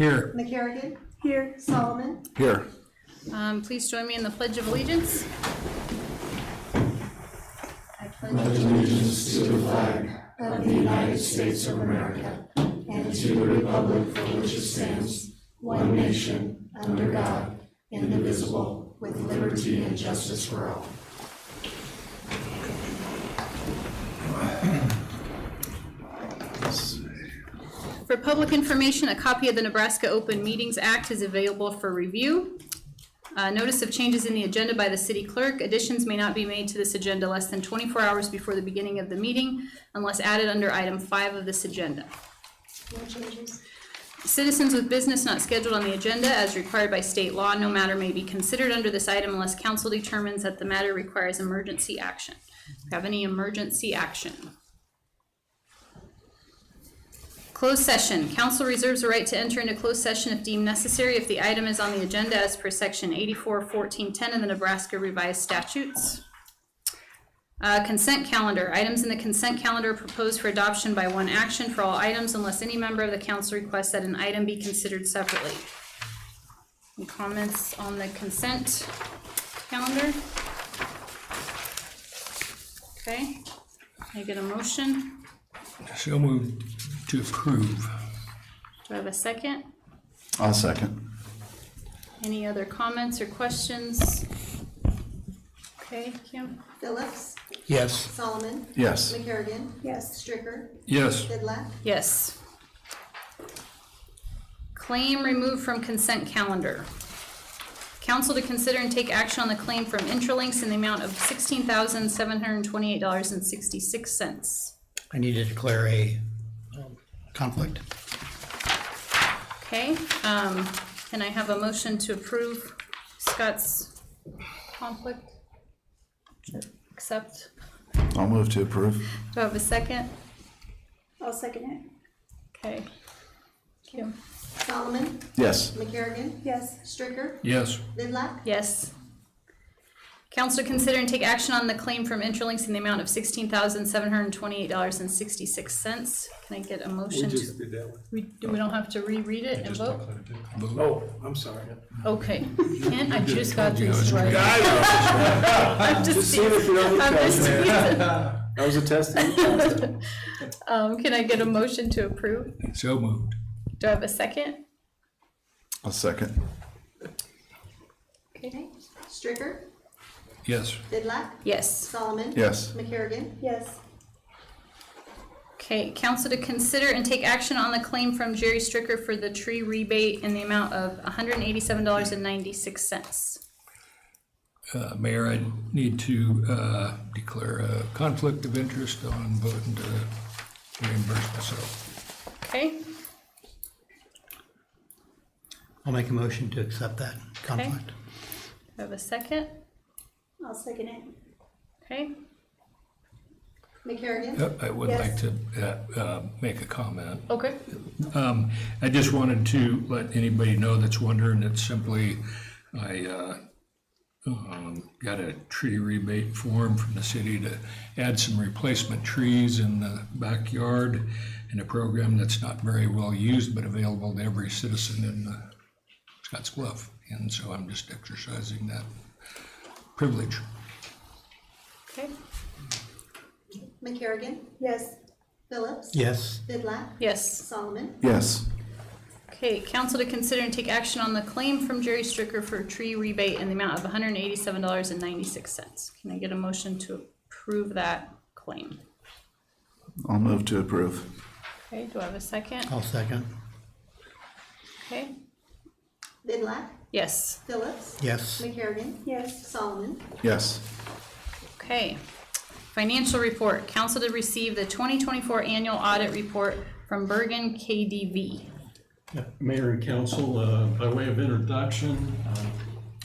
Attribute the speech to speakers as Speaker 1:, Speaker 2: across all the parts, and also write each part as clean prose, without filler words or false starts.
Speaker 1: Here.
Speaker 2: McCarrigan. Here. Solomon.
Speaker 1: Here.
Speaker 3: Please join me in the Pledge of Allegiance.
Speaker 2: I pledge
Speaker 4: allegiance to the flag of the United States of America and to the republic for which it stands, one nation, under God, indivisible, with liberty and justice for all.
Speaker 3: For public information, a copy of the Nebraska Open Meetings Act is available for review. Notice of changes in the agenda by the city clerk. Additions may not be made to this agenda less than 24 hours before the beginning of the meeting unless added under item 5 of this agenda.
Speaker 2: no changes.
Speaker 3: Citizens with business not scheduled on the agenda as required by state law, no matter may be considered under this item unless council determines that the matter requires emergency action. Do we have any emergency action? Closed session. Council reserves the right to enter into closed session if deemed necessary if the item is on the agenda as per section 84-1410 of the Nebraska Revised Statutes. Consent calendar. Items in the consent calendar are proposed for adoption by one action for all items unless any member of the council requests that an item be considered separately. Any comments on the consent calendar? Okay. Can I get a motion?
Speaker 1: So moved to approve.
Speaker 3: Do I have a second?
Speaker 5: I'll second.
Speaker 3: Any other comments or questions? Okay, Kim?
Speaker 2: Phillips.
Speaker 1: Yes.
Speaker 2: Solomon.
Speaker 5: Yes.
Speaker 2: McCarrigan. Yes. Stricker.
Speaker 1: Yes.
Speaker 2: Vidlac.
Speaker 3: Yes. Claim removed from consent calendar. Council to consider and take action on the claim from Intralinks in the amount of $16,728.66.
Speaker 6: I need to declare a conflict.
Speaker 3: Okay, can I have a motion to approve Scott's conflict? Accept.
Speaker 5: I'll move to approve.
Speaker 3: Do I have a second?
Speaker 2: I'll second it.
Speaker 3: Okay. Kim?
Speaker 2: Solomon.
Speaker 5: Yes.
Speaker 2: McCarrigan. Yes. Stricker.
Speaker 1: Yes.
Speaker 2: Vidlac.
Speaker 3: Yes. Council to consider and take action on the claim from Intralinks in the amount of $16,728.66. Can I get a motion to?
Speaker 4: did that one.
Speaker 3: We don't have to reread it and vote?
Speaker 4: Oh, I'm sorry.
Speaker 3: Okay. Kent, I just got
Speaker 1: You know,
Speaker 3: this
Speaker 1: it's
Speaker 3: right. I'm just
Speaker 4: seeing if you don't
Speaker 3: I'm just teasing.
Speaker 4: That was a test.
Speaker 3: Can I get a motion to approve?
Speaker 1: So moved.
Speaker 3: Do I have a second?
Speaker 5: I'll second.
Speaker 2: Okay. Stricker.
Speaker 1: Yes.
Speaker 2: Vidlac.
Speaker 3: Yes.
Speaker 2: Solomon.
Speaker 5: Yes.
Speaker 2: McCarrigan. Yes.
Speaker 3: Okay, council to consider and take action on the claim from Jerry Stricker for the tree rebate in the amount of $187.96.
Speaker 1: Mayor, I need to declare a conflict of interest on voting to reimburse myself.
Speaker 3: Okay,
Speaker 6: I'll make a motion to accept that conflict.
Speaker 3: do I have a second?
Speaker 2: I'll second it.
Speaker 3: Okay,
Speaker 2: McCarrigan.
Speaker 1: I would like to make a comment.
Speaker 3: okay,
Speaker 1: I just wanted to let anybody know that's wondering, it's simply, I got a tree rebate form from the city to add some replacement trees in the backyard in a program that's not very well used, but available to every citizen in Scottsbluff. And so I'm just exercising that privilege.
Speaker 3: okay,
Speaker 2: McCarrigan. Yes. Phillips.
Speaker 6: Yes.
Speaker 2: Vidlac.
Speaker 3: yes.
Speaker 2: Solomon.
Speaker 5: Yes.
Speaker 3: Okay, council to consider and take action on the claim from Jerry Stricker for a tree rebate in the amount of $187.96. Can I get a motion to approve that claim?
Speaker 5: I'll move to approve.
Speaker 3: Okay, do I have a second?
Speaker 6: I'll second.
Speaker 3: Okay,
Speaker 2: Vidlac.
Speaker 3: yes.
Speaker 2: Phillips.
Speaker 6: Yes.
Speaker 2: McCarrigan. Yes. Solomon.
Speaker 5: Yes.
Speaker 3: Okay, financial report. Council to receive the 2024 annual audit report from Bergen KDV.
Speaker 4: Mayor and council, by way of introduction,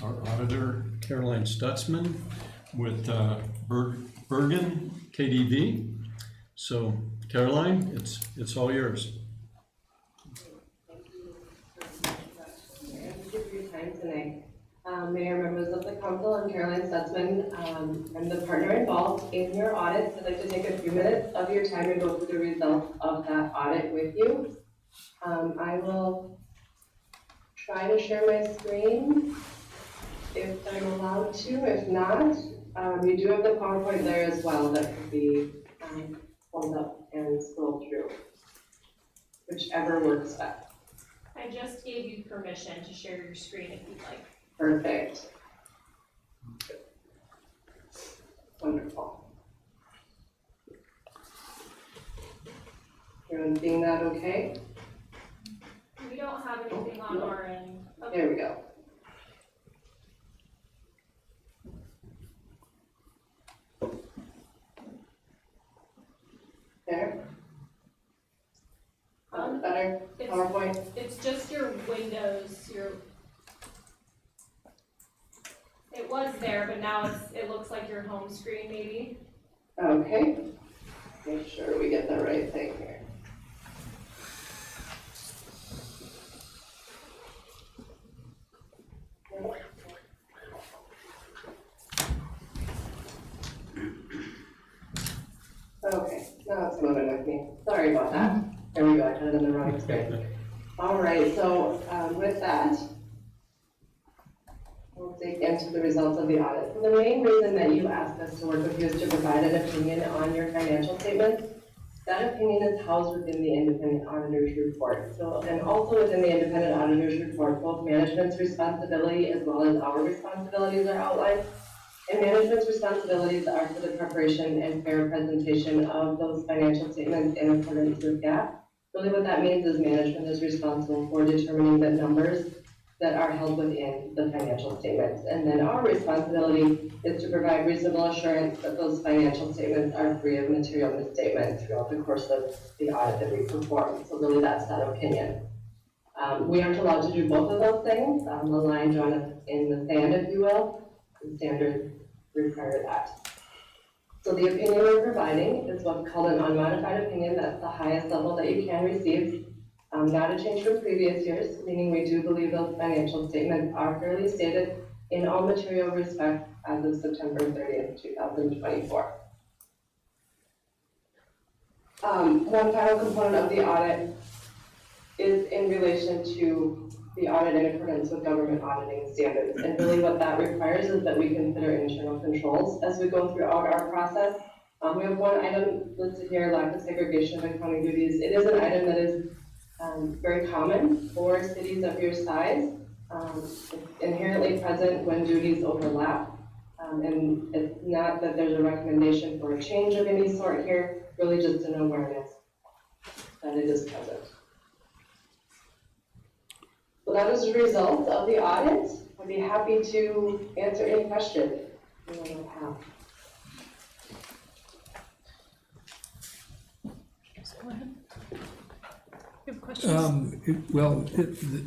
Speaker 4: our auditor Caroline Stutzman with Bergen KDV. So Caroline, it's all yours.
Speaker 7: Thank you for your time tonight. Mayor, members of the council, I'm Caroline Stutzman. I'm the partner involved in your audit. I'd like to take a few minutes of your time and go through the results of that audit with you. I will try to share my screen if I'm allowed to. If not, we do have the PowerPoint there as well that could be pulled up and scrolled through, whichever works best.
Speaker 8: I just gave you permission to share your screen if you'd like.
Speaker 7: Perfect. Wonderful. Everyone seeing that okay?
Speaker 8: We don't have anything on our end. Okay.
Speaker 7: There we go. There? Better?
Speaker 8: It's-
Speaker 7: PowerPoint?
Speaker 8: It's just your windows, it was there, but now it looks like your home screen maybe.
Speaker 7: Okay. Make sure we get the right thing here. Okay, now it's moving with me. Sorry about that. There we go, I had it in the wrong screen. All right, so with that, we'll dig into the results of the audit. So the main reason that you asked us to work with you is to provide an opinion on your financial statements. That opinion is housed within the independent auditor's report. So, and also within the independent auditor's report, both management's responsibility as well as our responsibilities are outlined. And management's responsibilities are for the preparation and fair presentation of those financial statements in accordance with GAAP. Really what that means is management is responsible for determining the numbers that are held within the financial statements. And then our responsibility is to provide reasonable assurance that those financial statements are free of material misstatements throughout the course of the audit that we perform. So really that's that opinion. We aren't allowed to do both of those things. The line drawn in the sand, if you will, the standards require that. So the opinion we're providing is what's called an unmodified opinion. That's the highest level that you can receive. Not a change from previous years, meaning we do believe those financial statements are fairly stated in all material respects as of September 30th, 2024. One final component of the audit is in relation to the audit in accordance with government auditing standards. And really what that requires is that we consider internal controls as we go throughout our process. We have one item listed here, lack of segregation of accounting duties. It is an item that is very common for cities of your size. It's inherently present when duties overlap. And it's not that there's a recommendation for a change of any sort here, really just an awareness that it is present. So that is the result of the audit. I'd be happy to answer any questions you might have.
Speaker 3: Go ahead. You have questions?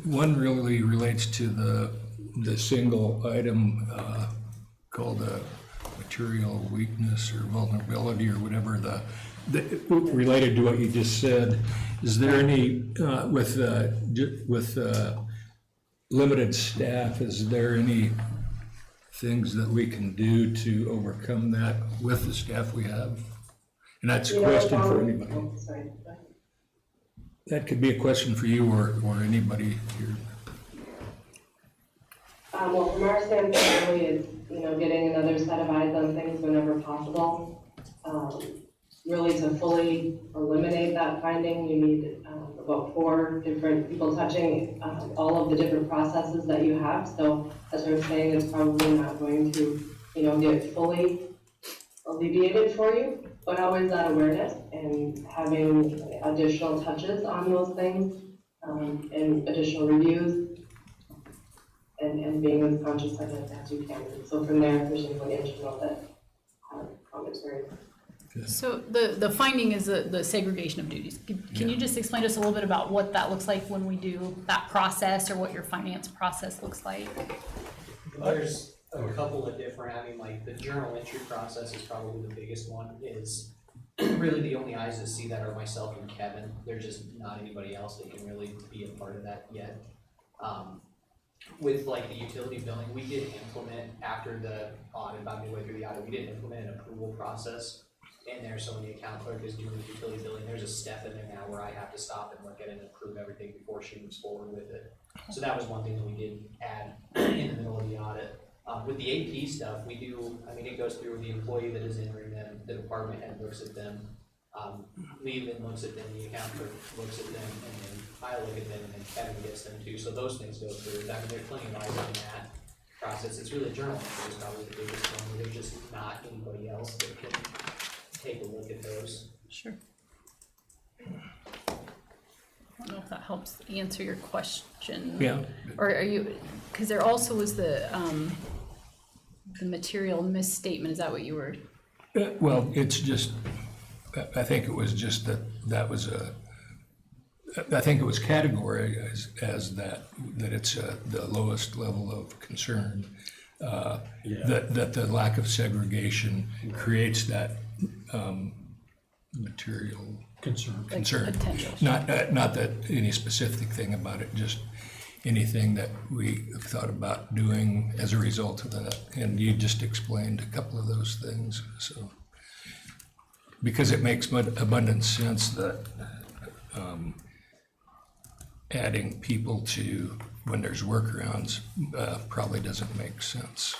Speaker 1: One really relates to the single item called a material weakness or vulnerability or whatever, related to what you just said. Is there any, with limited staff, is there any things that we can do to overcome that with the staff we have? And that's a question for anybody.
Speaker 7: Oh, sorry.
Speaker 1: That could be a question for you or anybody here.
Speaker 7: Well, from our standpoint, really, it's, getting another set of eyes on things whenever possible. Really, to fully eliminate that finding, you need about 4 different people touching all of the different processes that you have. So, as I was saying, it's probably not going to, get fully alleviated for you, but always that awareness and having additional touches on those things and additional reviews and being as conscious of it as you can. So from there, if there's anyone internal that have commentary.
Speaker 3: So the finding is the segregation of duties. Can you just explain to us a little bit about what that looks like when we do that process, or what your finance process looks like?
Speaker 9: There's a couple of different, like the journal entry process is probably the biggest one. Is really the only eyes that see that are myself and Kevin. There's just not anybody else that can really be a part of that yet. With like the utility billing, we did implement after the audit, about midway through the audit, we did implement an approval process in there. So when the account clerk is doing the utility billing, there's a step in there now where I have to stop and look at it and approve everything before she moves forward with it. So that was one thing that we did add in the middle of the audit. With the AP stuff, we do, I mean, it goes through the employee that is entering them, the department head looks at them, Lee then looks at them, the account clerk looks at them, and then I look at them, and then Kevin gets them too. So those things go through. I mean, there's plenty of eyes in that process. It's really journal entry is probably the biggest one. There's just not anybody else that can take a look at those.
Speaker 3: Sure. I don't know if that helps answer your question.
Speaker 1: Yeah.
Speaker 3: Or are you, because there also was the material misstatement, is that what you were?
Speaker 1: Well, it's just, I think it was just that was I think it was categorized as that it's the lowest level of concern. That the lack of segregation creates that material concern.
Speaker 3: Potential.
Speaker 1: Not that any specific thing about it, just anything that we have thought about doing as a result of that. And you just explained a couple of those things, so. Because it makes abundant sense that adding people to, when there's workarounds, probably doesn't make sense.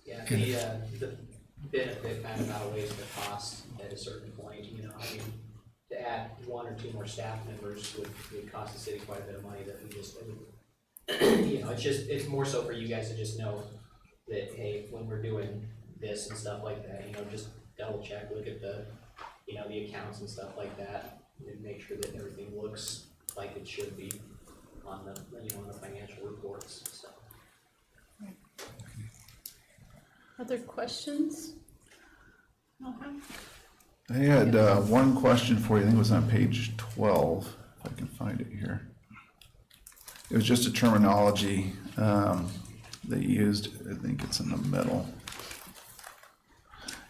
Speaker 9: Yeah, the benefit kind of outweighs the cost at a certain point, you know, I mean, to add 1 or 2 more staff members would cost the city quite a bit of money that we just, you know, it's more so for you guys to just know that, hey, when we're doing this and stuff like that, you know, just double check, look at the, you know, the accounts and stuff like that, and make sure that everything looks like it should be on the, you know, on the financial reports, so.
Speaker 3: Other questions? Okay.
Speaker 5: I had one question for you. I think it was on page 12, if I can find it here. It was just a terminology they used. I think it's in the middle.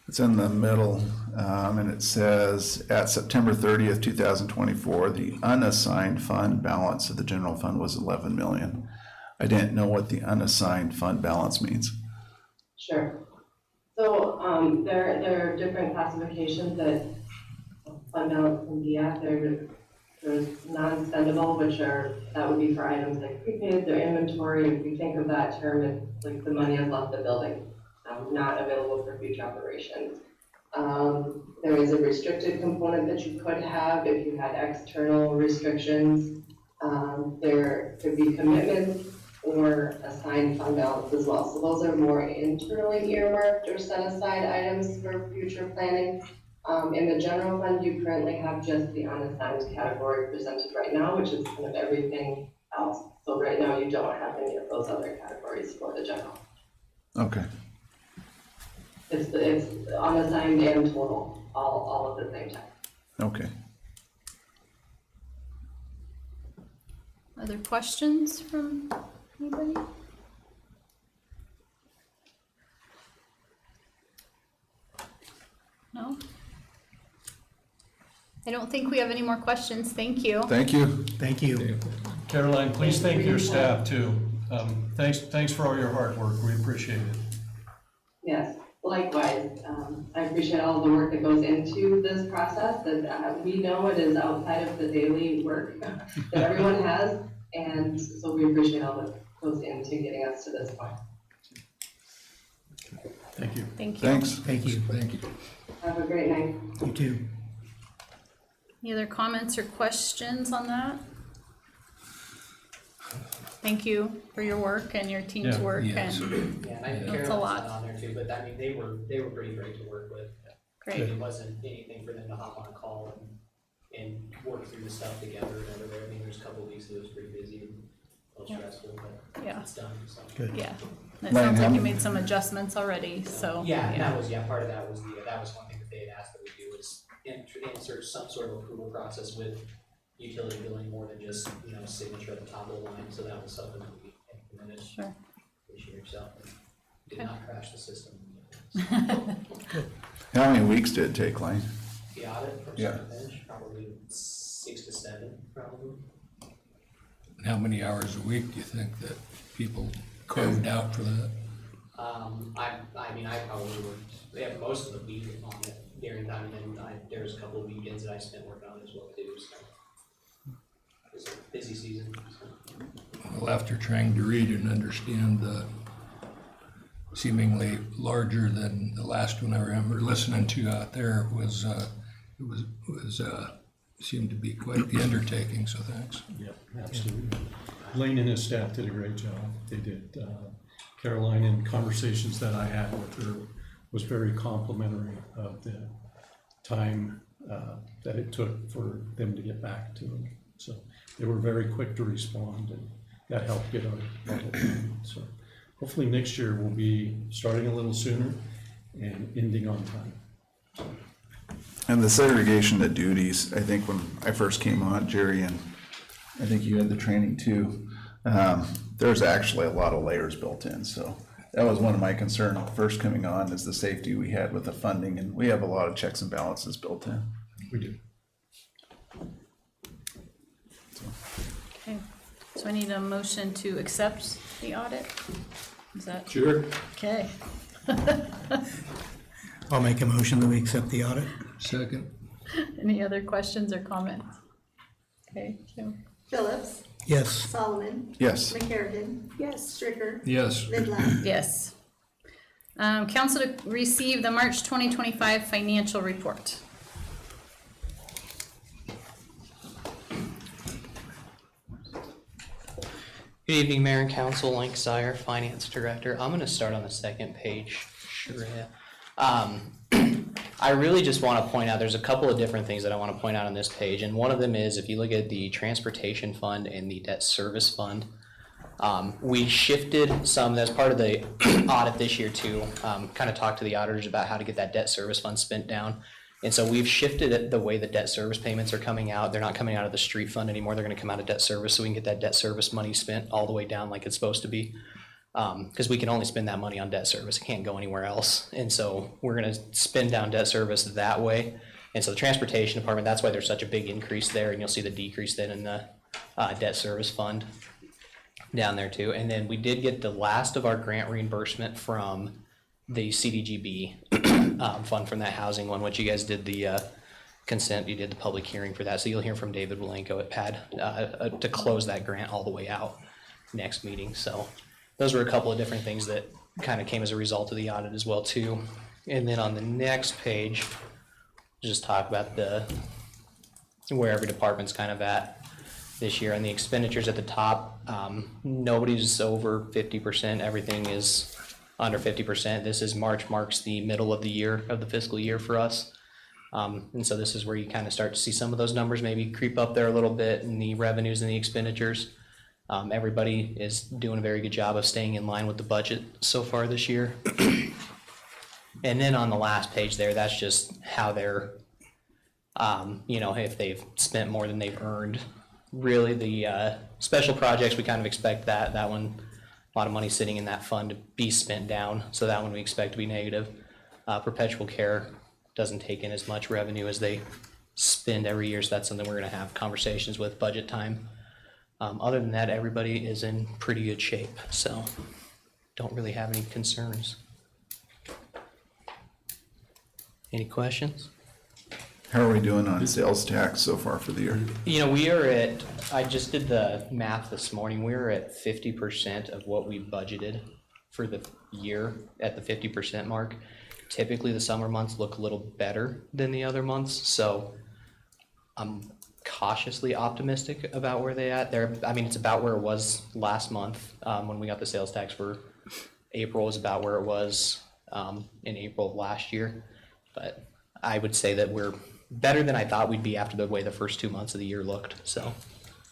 Speaker 5: It's in the middle, and it says, at September 30th, 2024, the unassigned fund balance of the general fund was 11 million. I didn't know what the unassigned fund balance means.
Speaker 7: Sure. So, there are different classifications that fund balance can be at. There's non-spendable, that would be for items like prepaid or inventory. If you think of that term, it's like the money has left the building, not available for future operations. There is a restricted component that you could have if you had external restrictions. There could be commitments or assigned fund balance as well. So those are more internally earmarked or set aside items for future planning. In the general fund, you currently have just the unassigned category presented right now, which is kind of everything else. So right now, you don't have any of those other categories for the general.
Speaker 5: Okay.
Speaker 7: It's unassigned and total, all at the same time.
Speaker 5: Okay.
Speaker 3: Other questions from anybody? No? I don't think we have any more questions. Thank you.
Speaker 5: Thank you.
Speaker 6: Thank you.
Speaker 10: Caroline, please thank your staff too. Thanks for all your hard work. We appreciate it.
Speaker 7: Yes, likewise. I appreciate all the work that goes into this process, that we know it is outside of the daily work that everyone has, and so we appreciate all that goes into getting us to this point.
Speaker 10: Thank you.
Speaker 3: Thank you.
Speaker 5: Thanks.
Speaker 6: Thank you.
Speaker 1: Thank you.
Speaker 7: Have a great night.
Speaker 6: You too.
Speaker 3: Any other comments or questions on that? Thank you for your work and your team's
Speaker 10: Yeah.
Speaker 3: work,
Speaker 1: Yes.
Speaker 3: and
Speaker 9: Yeah, and I think
Speaker 3: That's a
Speaker 9: Caroline's
Speaker 3: lot.
Speaker 9: been on there too, but I mean, they were pretty great to work with.
Speaker 3: great.
Speaker 9: It wasn't anything for them to hop on a call and work through the stuff together and everything. I mean, there's a couple of weeks that was pretty busy and a little stressful, but
Speaker 3: Yeah.
Speaker 9: it's done, so.
Speaker 6: Good.
Speaker 3: Yeah. It
Speaker 5: Lane,
Speaker 3: sounds
Speaker 5: how
Speaker 3: like you
Speaker 5: m-
Speaker 3: made some adjustments already, so.
Speaker 9: Yeah, and that was, part of that was that was one thing that they had asked that we do is insert some sort of approval process with utility billing more than just, you know, signature at the top of the line, so that was something that we implemented
Speaker 3: Sure.
Speaker 9: this year, so did
Speaker 3: Okay.
Speaker 9: not crash the system.
Speaker 5: How many weeks did it take, Lane?
Speaker 9: The audit from
Speaker 5: Yeah.
Speaker 9: start to finish, probably 6 to 7, probably.
Speaker 1: How many hours a week do you think that people carved out for that?
Speaker 9: I mean, I probably worked, most of the week on it during time, and then there's a couple of weekends that I spent working on it as well too, so. It was a busy season, so.
Speaker 1: people after trying to read and understand the seemingly larger than the last one I remember listening to out there was seemed to be quite the undertaking, so thanks.
Speaker 10: Yep, absolutely. Lane and his staff did a great job. They did. Caroline, in conversations that I had with her, was very complimentary of the time that it took for them to get back to them. So they were very quick to respond, and that helped get our budget done. So hopefully next year we'll be starting a little sooner and ending on time.
Speaker 5: And the segregation of duties, I think when I first came on, Jerry, and I think you had the training too, there's actually a lot of layers built in. So that was one of my concerns first coming on, is the safety we had with the funding, and we have a lot of checks and balances built in.
Speaker 10: We do.
Speaker 3: Okay, so I need a motion to accept the audit. Is that,
Speaker 1: Sure.
Speaker 3: okay?
Speaker 6: I'll make a motion that we accept the audit.
Speaker 1: Second.
Speaker 3: Any other questions or comments? Okay, Kim?
Speaker 2: Phillips,
Speaker 6: Yes.
Speaker 2: Solomon,
Speaker 5: Yes.
Speaker 2: McCarrigan. Yes. Stricker,
Speaker 1: Yes.
Speaker 2: Vidlac.
Speaker 3: Yes. Council to receive the March 2025 financial report.
Speaker 11: Good evening, Mayor and Council. Link Sire, Finance Director. I'm going to start on the second page. Sure. I really just want to point out, there's a couple of different things that I want to point out on this page, and one of them is if you look at the Transportation Fund and the Debt Service Fund, we shifted some, that's part of the audit this year too, kind of talked to the auditors about how to get that debt service fund spent down. And so we've shifted it the way the debt service payments are coming out. They're not coming out of the street fund anymore. They're going to come out of debt service, so we can get that debt service money spent all the way down like it's supposed to be. Because we can only spend that money on debt service. It can't go anywhere else. And so we're going to spend down debt service that way. And so the Transportation Department, that's why there's such a big increase there. And you'll see the decrease then in the debt service fund down there too. And then we did get the last of our grant reimbursement from the CDGB fund from that housing one, which you guys did the consent, you did the public hearing for that. So you'll hear from David Walenko at PAD to close that grant all the way out next meeting. So those were a couple of different things that kind of came as a result of the audit as well too. And then on the next page, just talk about where every department's kind of at this year. And the expenditures at the top, nobody's over 50%. Everything is under 50%. This is March marks the middle of the year, of the fiscal year for us. And so this is where you kind of start to see some of those numbers maybe creep up there a little bit in the revenues and the expenditures. Everybody is doing a very good job of staying in line with the budget so far this year. And then on the last page there, that's just how they're, if they've spent more than they've earned. Really, the special projects, we kind of expect that one, a lot of money sitting in that fund to be spent down, so that one we expect to be negative. Perpetual care doesn't take in as much revenue as they spend every year, so that's something we're going to have conversations with budget time. Other than that, everybody is in pretty good shape, so don't really have any concerns. Any questions?
Speaker 5: How are we doing on sales tax so far for the year?
Speaker 11: We are at, I just did the math this morning, we were at 50% of what we budgeted for the year at the 50% mark. Typically the summer months look a little better than the other months, so I'm cautiously optimistic about where they at. It's about where it was last month when we got the sales tax for April was about where it was in April of last year. But I would say that we're better than I thought we'd be after the way the first 2 months of the year looked. So,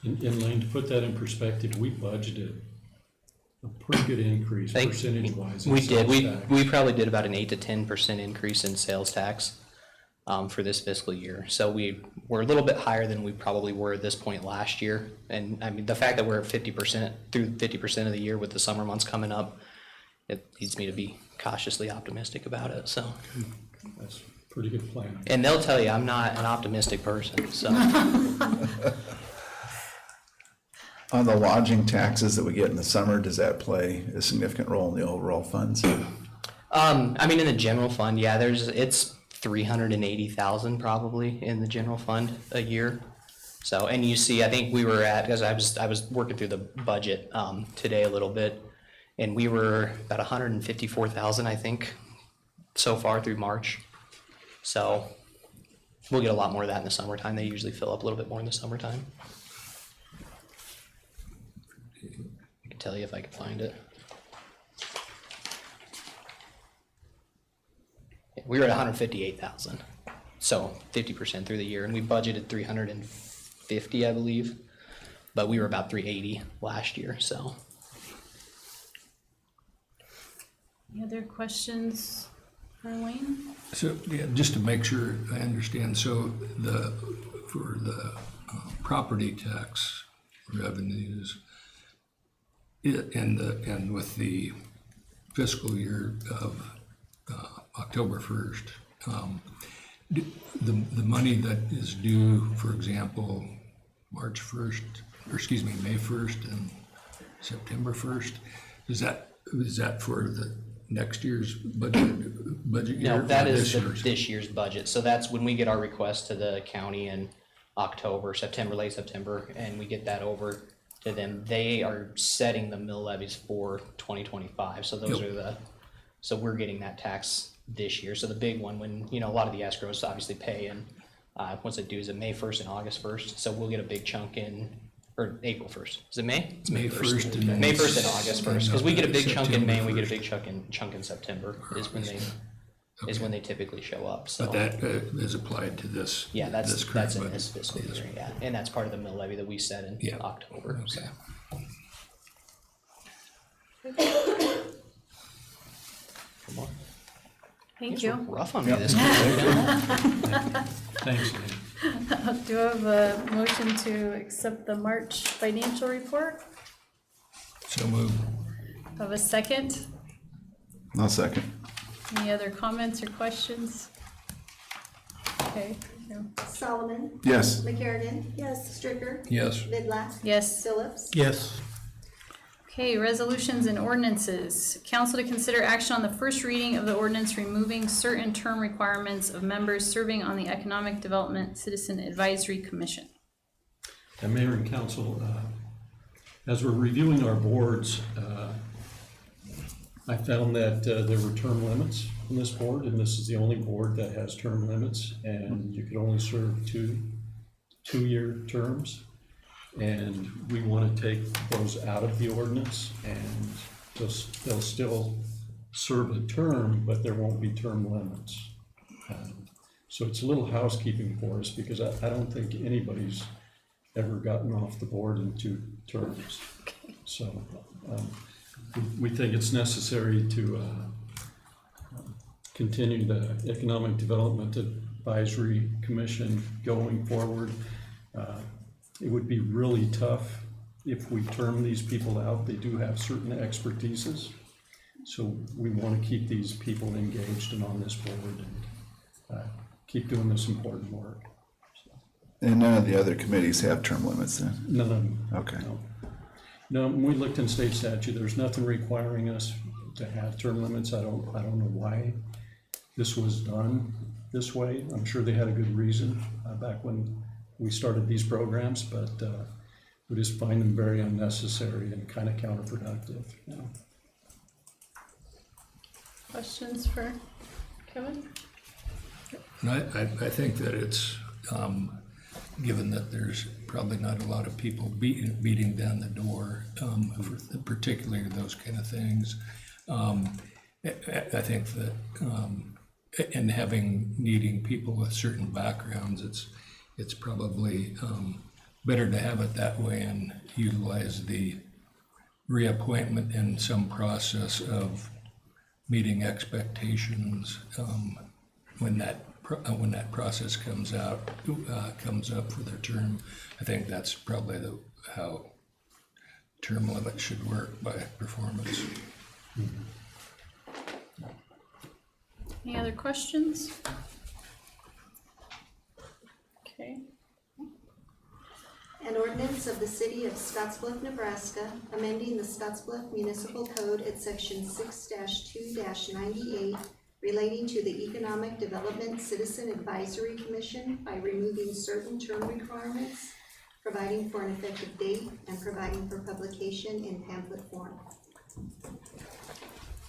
Speaker 10: And Lane, to put that in perspective, we budgeted a pretty good increase percentage-wise.
Speaker 11: We did. We probably did about an 8 to 10% increase in sales tax for this fiscal year. So we're a little bit higher than we probably were at this point last year. And the fact that we're at 50% through 50% of the year with the summer months coming up, it leads me to be cautiously optimistic about it. So
Speaker 10: That's a pretty good plan.
Speaker 11: And they'll tell you I'm not an optimistic person. So
Speaker 5: On the lodging taxes that we get in the summer, does that play a significant role in the overall funds?
Speaker 11: in the general fund, yeah, it's $380,000 probably in the general fund a year. So, and you see, I think we were at, because I was working through the budget, today a little bit, and we were about 154,000, I think, so far through March. So we'll get a lot more of that in the summertime. They usually fill up a little bit more in the summertime. I can tell you if I can find it. We were at 158,000, so 50% through the year, and we budgeted 350, I believe, but we were about 380 last year, so.
Speaker 3: Any other questions for Wayne?
Speaker 1: So, yeah, just to make sure I understand, so for the property tax revenues, and with the fiscal year of October 1st, the money that is due, for example, March 1st, or excuse me, May 1st and September 1st, is that for the next year's budget year?
Speaker 11: No, that
Speaker 1: or
Speaker 11: is
Speaker 1: year's?
Speaker 11: this year's budget, so that's when we get our request to the county in October, late September, and we get that over to them. They are setting the mill levies for 2025, so those
Speaker 1: Yep.
Speaker 11: are so we're getting that tax this year. So the big one, when, a lot of the escrows obviously pay in, what's it due, is it May 1st and August 1st? So we'll get a big chunk in, or April 1st. Is it May? It's
Speaker 1: May 1st and then
Speaker 11: May 1st and August 1st, because we get a big chunk in May and we get a
Speaker 1: September
Speaker 11: big chunk in September is when they typically show up, so.
Speaker 1: But that is applied to this.
Speaker 11: Yeah, that's
Speaker 1: current
Speaker 11: in
Speaker 1: budget.
Speaker 11: this fiscal year, yeah, and that's part of the mill levy that we set in
Speaker 1: Yeah.
Speaker 11: October, so.
Speaker 1: Okay.
Speaker 11: Come on.
Speaker 3: Thank
Speaker 11: These were
Speaker 3: you.
Speaker 11: rough on me this week.
Speaker 10: Thanks, Dave.
Speaker 3: Do I have a motion to accept the March financial report?
Speaker 1: So moved.
Speaker 3: Have a second?
Speaker 5: I'll second.
Speaker 3: Any other comments or questions? Okay, no.
Speaker 2: Solomon,
Speaker 5: Yes.
Speaker 2: McCarrigan. Yes. Stricker,
Speaker 1: Yes.
Speaker 2: Vidlac,
Speaker 3: Yes.
Speaker 2: Phillips.
Speaker 6: Yes.
Speaker 3: Okay, resolutions and ordinances. Council to consider action on the first reading of the ordinance removing certain term requirements of members serving on the Economic Development Citizen Advisory Commission.
Speaker 10: And Mayor and Council, as we're reviewing our boards, I found that there were term limits on this board, and this is the only board that has term limits, and you could only serve two-year terms. And we want to take those out of the ordinance, and they'll still serve a term, but there won't be term limits. So it's a little housekeeping for us, because I don't think anybody's ever gotten off the board in 2 terms. So we think it's necessary to continue the Economic Development Advisory Commission going forward. It would be really tough if we term these people out. They do have certain expertises. So we want to keep these people engaged and on this board and keep doing this important work.
Speaker 5: And none of the other committees have term limits then?
Speaker 10: None of them.
Speaker 5: Okay.
Speaker 10: No, when we looked in state statute, there's nothing requiring us to have term limits. I don't know why this was done this way. I'm sure they had a good reason back when we started these programs, but we just find them very unnecessary and kind of counterproductive.
Speaker 3: Questions for Kevin?
Speaker 1: And I think that it's, given that there's probably not a lot of people beating down the door, for particularly those kind of things, I think that, and needing people with certain backgrounds, it's probably better to have it that way and utilize the reappointment and some process of meeting expectations when that process comes up for their term. I think that's probably how term limits should work, by performance.
Speaker 3: Any other questions? Okay,
Speaker 2: An ordinance of the city of Scottsbluff, Nebraska, amending the Scottsbluff Municipal Code at section 6-2-98 relating to the Economic Development Citizen Advisory Commission by removing certain term requirements providing for an effective date, and providing for publication in pamphlet form.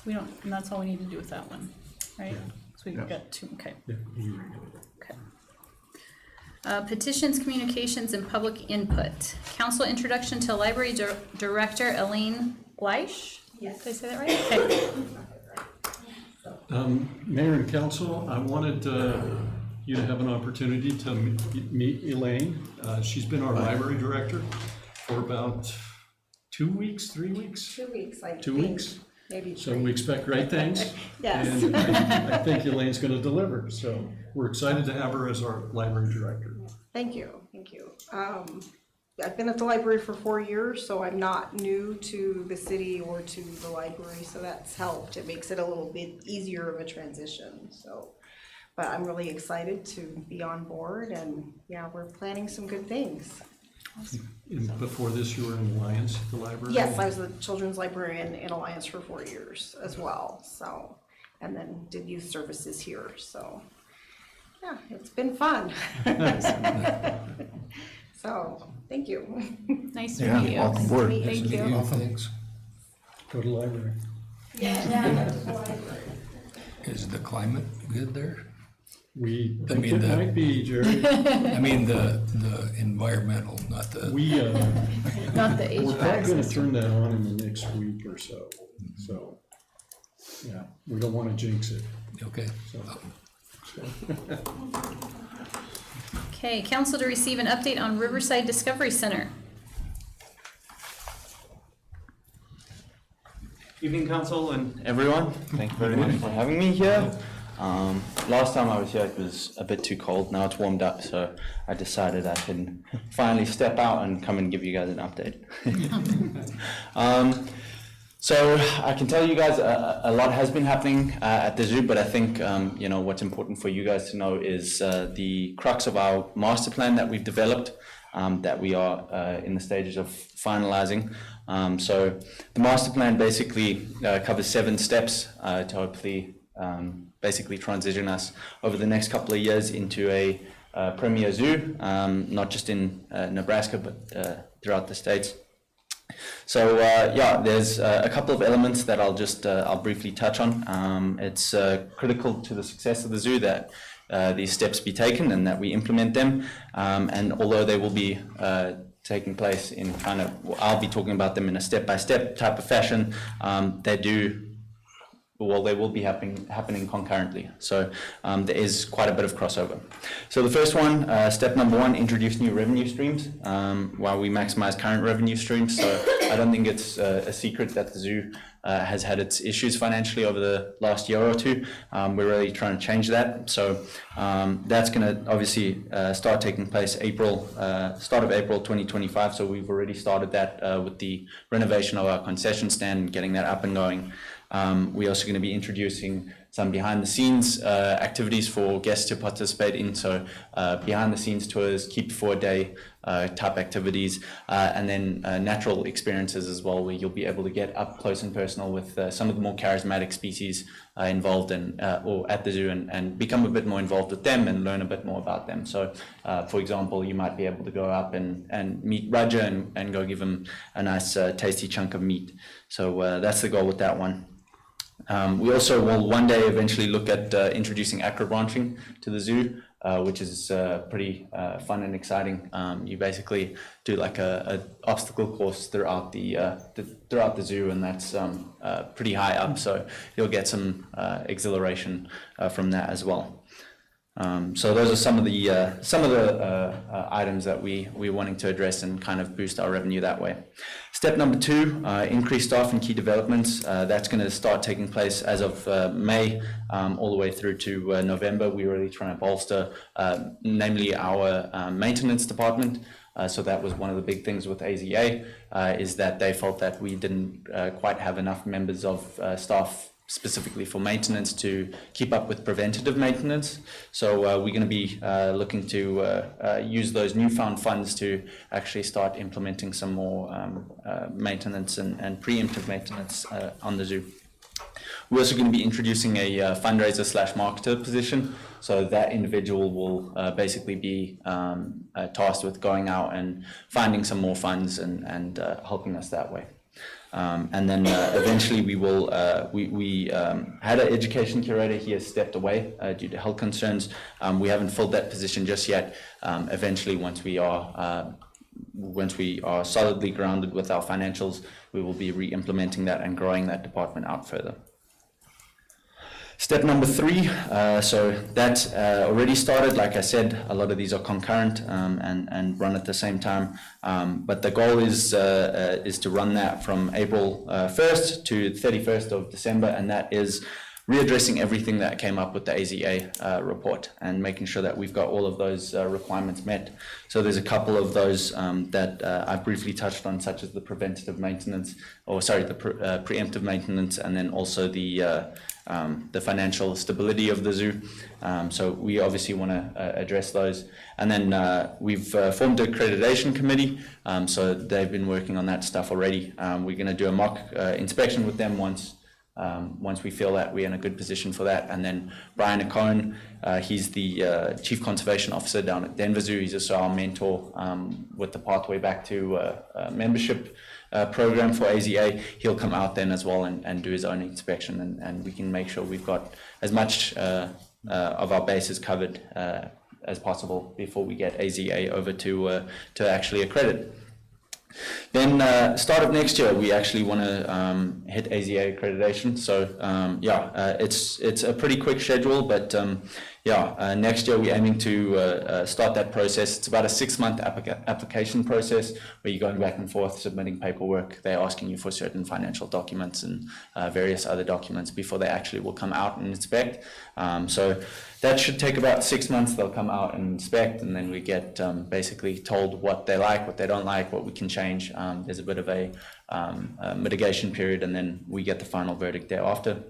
Speaker 3: We don't, and that's all we need to do with that one, right? So we've got two, okay.
Speaker 10: Yeah, you read it.
Speaker 3: Okay. Petitions, communications, and public input. Council introduction to Library Director Elaine Gleish? Yes. Did I say that right? Okay.
Speaker 10: Mayor and council, I wanted you to have an opportunity to meet Elaine. She's been our library director for about 2 weeks, 3 weeks?
Speaker 12: 2 weeks, I
Speaker 10: 2
Speaker 12: think.
Speaker 10: weeks.
Speaker 12: Maybe
Speaker 10: So
Speaker 12: 3.
Speaker 10: we expect great things.
Speaker 12: Yes.
Speaker 10: And I think Elaine's gonna deliver, so we're excited to have her as our library director.
Speaker 12: Thank you, thank you. I've been at the library for 4 years, so I'm not new to the city or to the library, so that's helped. It makes it a little bit easier of a transition, so. But I'm really excited to be on board, and yeah, we're planning some good things.
Speaker 10: And before this, you were in Alliance at the library?
Speaker 12: Yes, I was the children's librarian in Alliance for 4 years as well, so, and then did youth services here, so. Yeah, it's been fun. So, thank you.
Speaker 3: Nice to
Speaker 5: Yeah,
Speaker 3: meet you.
Speaker 5: welcome aboard.
Speaker 12: Thank you.
Speaker 1: Thanks.
Speaker 10: Go to the library.
Speaker 1: Is the climate good there?
Speaker 10: We
Speaker 1: I
Speaker 10: think
Speaker 1: mean,
Speaker 10: it
Speaker 1: the-
Speaker 10: might be, Jerry.
Speaker 1: I mean, the environmental, not the,
Speaker 10: We,
Speaker 3: Not the
Speaker 10: we're
Speaker 3: HVAC
Speaker 10: probably gonna
Speaker 3: system.
Speaker 10: turn that on in the next week or so. So, yeah, we don't wanna jinx it,
Speaker 1: okay.
Speaker 10: so.
Speaker 3: Okay, council to receive an update on Riverside Discovery Center.
Speaker 13: Evening, council and everyone. Thank you very much for having me here. Last time I was here, it was a bit too cold. Now it's warmed up, so I decided I can finally step out and come and give you guys an update. So I can tell you guys a lot has been happening at the zoo, but I think you know what's important for you guys to know is the crux of our master plan that we've developed, that we are in the stages of finalizing. So the master plan basically covers 7 steps to hopefully basically transition us over the next couple of years into a premier zoo, not just in Nebraska, but throughout the states. So yeah, there's a couple of elements that I'll briefly touch on. It's critical to the success of the zoo that these steps be taken and that we implement them. And although they will be taking place in I'll be talking about them in a step-by-step type of fashion, they will be happening concurrently. So there is quite a bit of crossover. So the first one, step number 1, introduce new revenue streams while we maximize current revenue streams. So I don't think it's a secret that the zoo has had its issues financially over the last year or two. We're really trying to change that. So that's going to obviously start taking place start of April 2025. So we've already started that with the renovation of our concession stand and getting that up and going. We're also going to be introducing some behind-the-scenes activities for guests to participate in. So behind-the-scenes tours, keep for a day type activities, and then natural experiences as well, where you'll be able to get up close and personal with some of the more charismatic species involved or at the zoo and become a bit more involved with them and learn a bit more about them. So for example, you might be able to go up and meet Raja and go give him a nice tasty chunk of meat. So that's the goal with that one. We also will one day eventually look at introducing acro branching to the zoo, which is pretty fun and exciting. You basically do like a obstacle course throughout the zoo, and that's pretty high up, so you'll get some exhilaration from that as well. So those are some of the items that we're wanting to address and kind of boost our revenue that way. Step number 2, increase staff and key developments. That's going to start taking place as of May all the way through to November. We're really trying to bolster, namely our maintenance department. So that was one of the big things with AZA, is that they felt that we didn't quite have enough members of staff specifically for maintenance to keep up with preventative maintenance. So we're going to be looking to use those newfound funds to actually start implementing some more maintenance and preemptive maintenance on the zoo. We're also going to be introducing a fundraiser / marketer position. So that individual will basically be tasked with going out and finding some more funds and helping us that way. And then eventually we will, we had an education curator. He has stepped away due to health concerns. We haven't filled that position just yet. Eventually, once we are solidly grounded with our financials, we will be re-implementing that and growing that department out further. Step number 3, so that's already started. Like I said, a lot of these are concurrent and run at the same time. But the goal is to run that from April 1st to 31st of December, and that is readdressing everything that came up with the AZA report and making sure that we've got all of those requirements met. So there's a couple of those that I've briefly touched on, such as the preventative maintenance, or sorry, the preemptive maintenance, and then also the financial stability of the zoo. So we obviously want to address those. And then we've formed an accreditation committee, so they've been working on that stuff already. We're going to do a mock inspection with them once we feel that we're in a good position for that. And then Brian Acone, he's the Chief Conservation Officer down at Denver Zoo. He's also our mentor with the Pathway Back to membership program for AZA. He'll come out then as well and do his own inspection, and we can make sure we've got as much of our bases covered as possible before we get AZA over to actually accredit. Then start of next year, we actually want to hit AZA accreditation. So it's a pretty quick schedule, but next year we're aiming to start that process. It's about a 6-month application process where you're going back and forth submitting paperwork. They're asking you for certain financial documents and various other documents before they actually will come out and inspect. So that should take about 6 months. They'll come out and inspect, and then we get basically told what they like, what they don't like, what we can change. There's a bit of a mitigation period, and then we get the final verdict thereafter.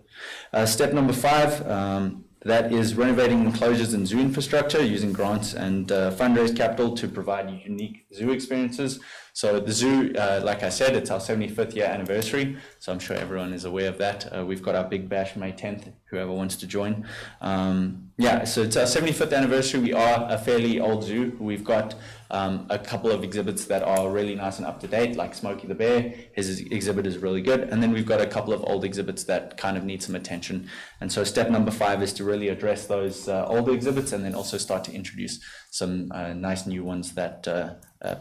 Speaker 13: Step number 5, that is renovating enclosures and zoo infrastructure using grants and fundraise capital to provide unique zoo experiences. So the zoo, like I said, it's our 75th year anniversary, so I'm sure everyone is aware of that. We've got our big bash May 10th, whoever wants to join. So it's our 75th anniversary. We are a fairly old zoo. We've got a couple of exhibits that are really nice and up to date, like Smokey the Bear. His exhibit is really good. And then we've got a couple of old exhibits that kind of need some attention. And so step number 5 is to really address those older exhibits, and then also start to introduce some nice new ones that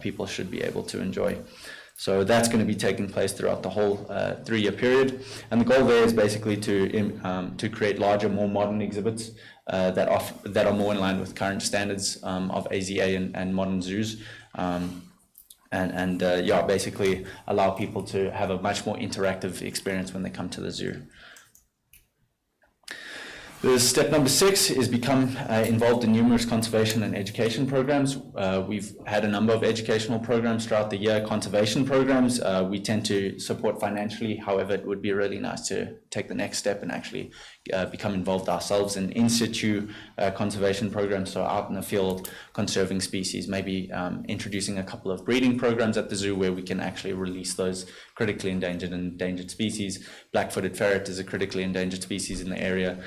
Speaker 13: people should be able to enjoy. So that's going to be taking place throughout the whole 3-year period. And the goal there is basically to create larger, more modern exhibits that are more in line with current standards of AZA and modern zoos. Basically allow people to have a much more interactive experience when they come to the zoo. The step number 6 is become involved in numerous conservation and education programs. We've had a number of educational programs throughout the year, conservation programs. We tend to support financially. However, it would be really nice to take the next step and actually become involved ourselves in in-situ conservation programs, so out in the field conserving species, maybe introducing a couple of breeding programs at the zoo where we can actually release those critically endangered species. Black-footed ferret is a critically endangered species in the area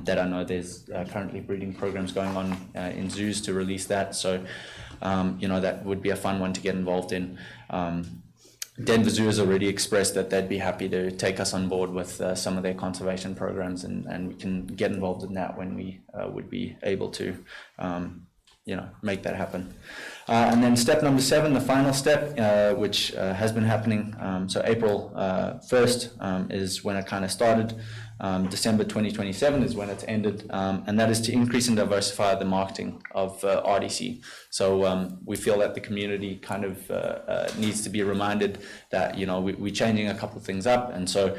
Speaker 13: that I know there's currently breeding programs going on in zoos to release that. So, that would be a fun one to get involved in. Denver Zoo has already expressed that they'd be happy to take us on board with some of their conservation programs, and we can get involved in that when we would be able to, make that happen. And then step number 7, the final step, which has been happening. So April 1st is when it kind of started. December 2027 is when it's ended, and that is to increase and diversify the marketing of RDC. So we feel that the community kind of needs to be reminded that we're changing a couple of things up, and so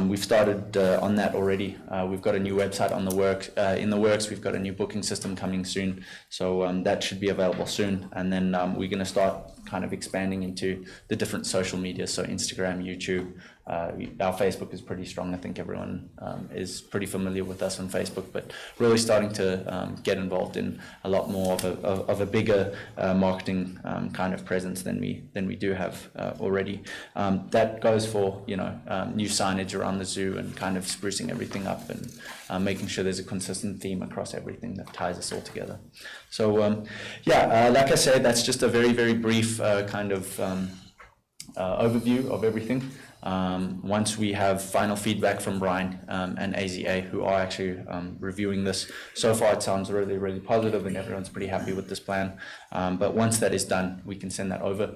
Speaker 13: we've started on that already. We've got a new website in the works. We've got a new booking system coming soon, so that should be available soon. And then we're going to start kind of expanding into the different social media, so Instagram, YouTube, our Facebook is pretty strong. I think everyone is pretty familiar with us on Facebook, but really starting to get involved in a lot more of a bigger marketing kind of presence than we do have already. That goes for new signage around the zoo and kind of sprucing everything up and making sure there's a consistent theme across everything that ties us all together. So like I said, that's just a very, very brief kind of overview of everything. Once we have final feedback from Brian and AZA, who are actually reviewing this, so far it sounds really, really positive and everyone's pretty happy with this plan. But once that is done, we can send that over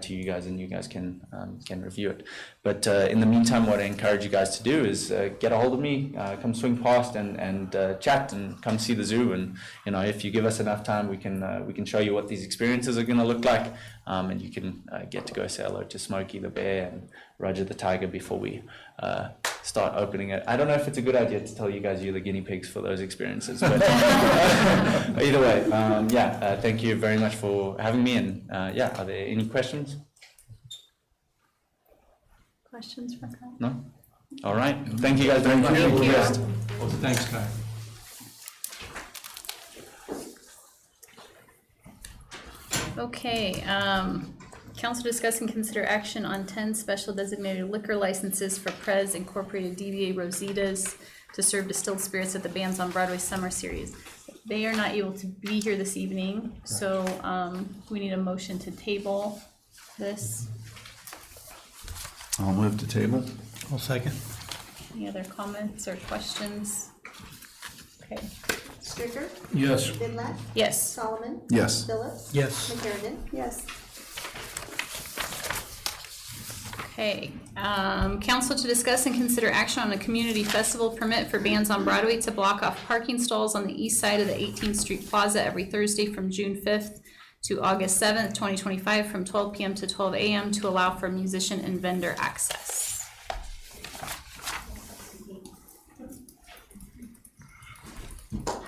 Speaker 13: to you guys and you guys can review it. But in the meantime, what I encourage you guys to do is get a hold of me, come swing past and chat and come see the zoo. And if you give us enough time, we can show you what these experiences are going to look like, and you can get to go say hello to Smokey the bear and Roger the tiger before we start opening it. I don't know if it's a good idea to tell you guys you're the guinea pigs for those experiences, but either way, thank you very much for having me. And are there any questions?
Speaker 3: Questions for Kyle?
Speaker 13: No? All right. Thank you guys very much.
Speaker 3: Thank you.
Speaker 10: Thanks, Kai.
Speaker 3: Okay, council discuss and consider action on 10 special designated liquor licenses for Prez Incorporated DBA Rositas to serve distilled spirits at the Bands on Broadway Summer Series. They are not able to be here this evening, so we need a motion to table this.
Speaker 5: I'll move to table.
Speaker 6: I'll second.
Speaker 3: Any other comments or questions? Okay,
Speaker 2: Stricker?
Speaker 1: Yes.
Speaker 2: Vidlac?
Speaker 3: yes.
Speaker 2: Solomon?
Speaker 5: Yes.
Speaker 2: Phillips?
Speaker 6: Yes.
Speaker 2: McCarrigan? Yes.
Speaker 3: Okay, council to discuss and consider action on a community festival permit for Bands on Broadway to block off parking stalls on the east side of the 18th Street Plaza every Thursday from June 5th to August 7th, 2025, from 12 p.m. to 12 a.m. to allow for musician and vendor access.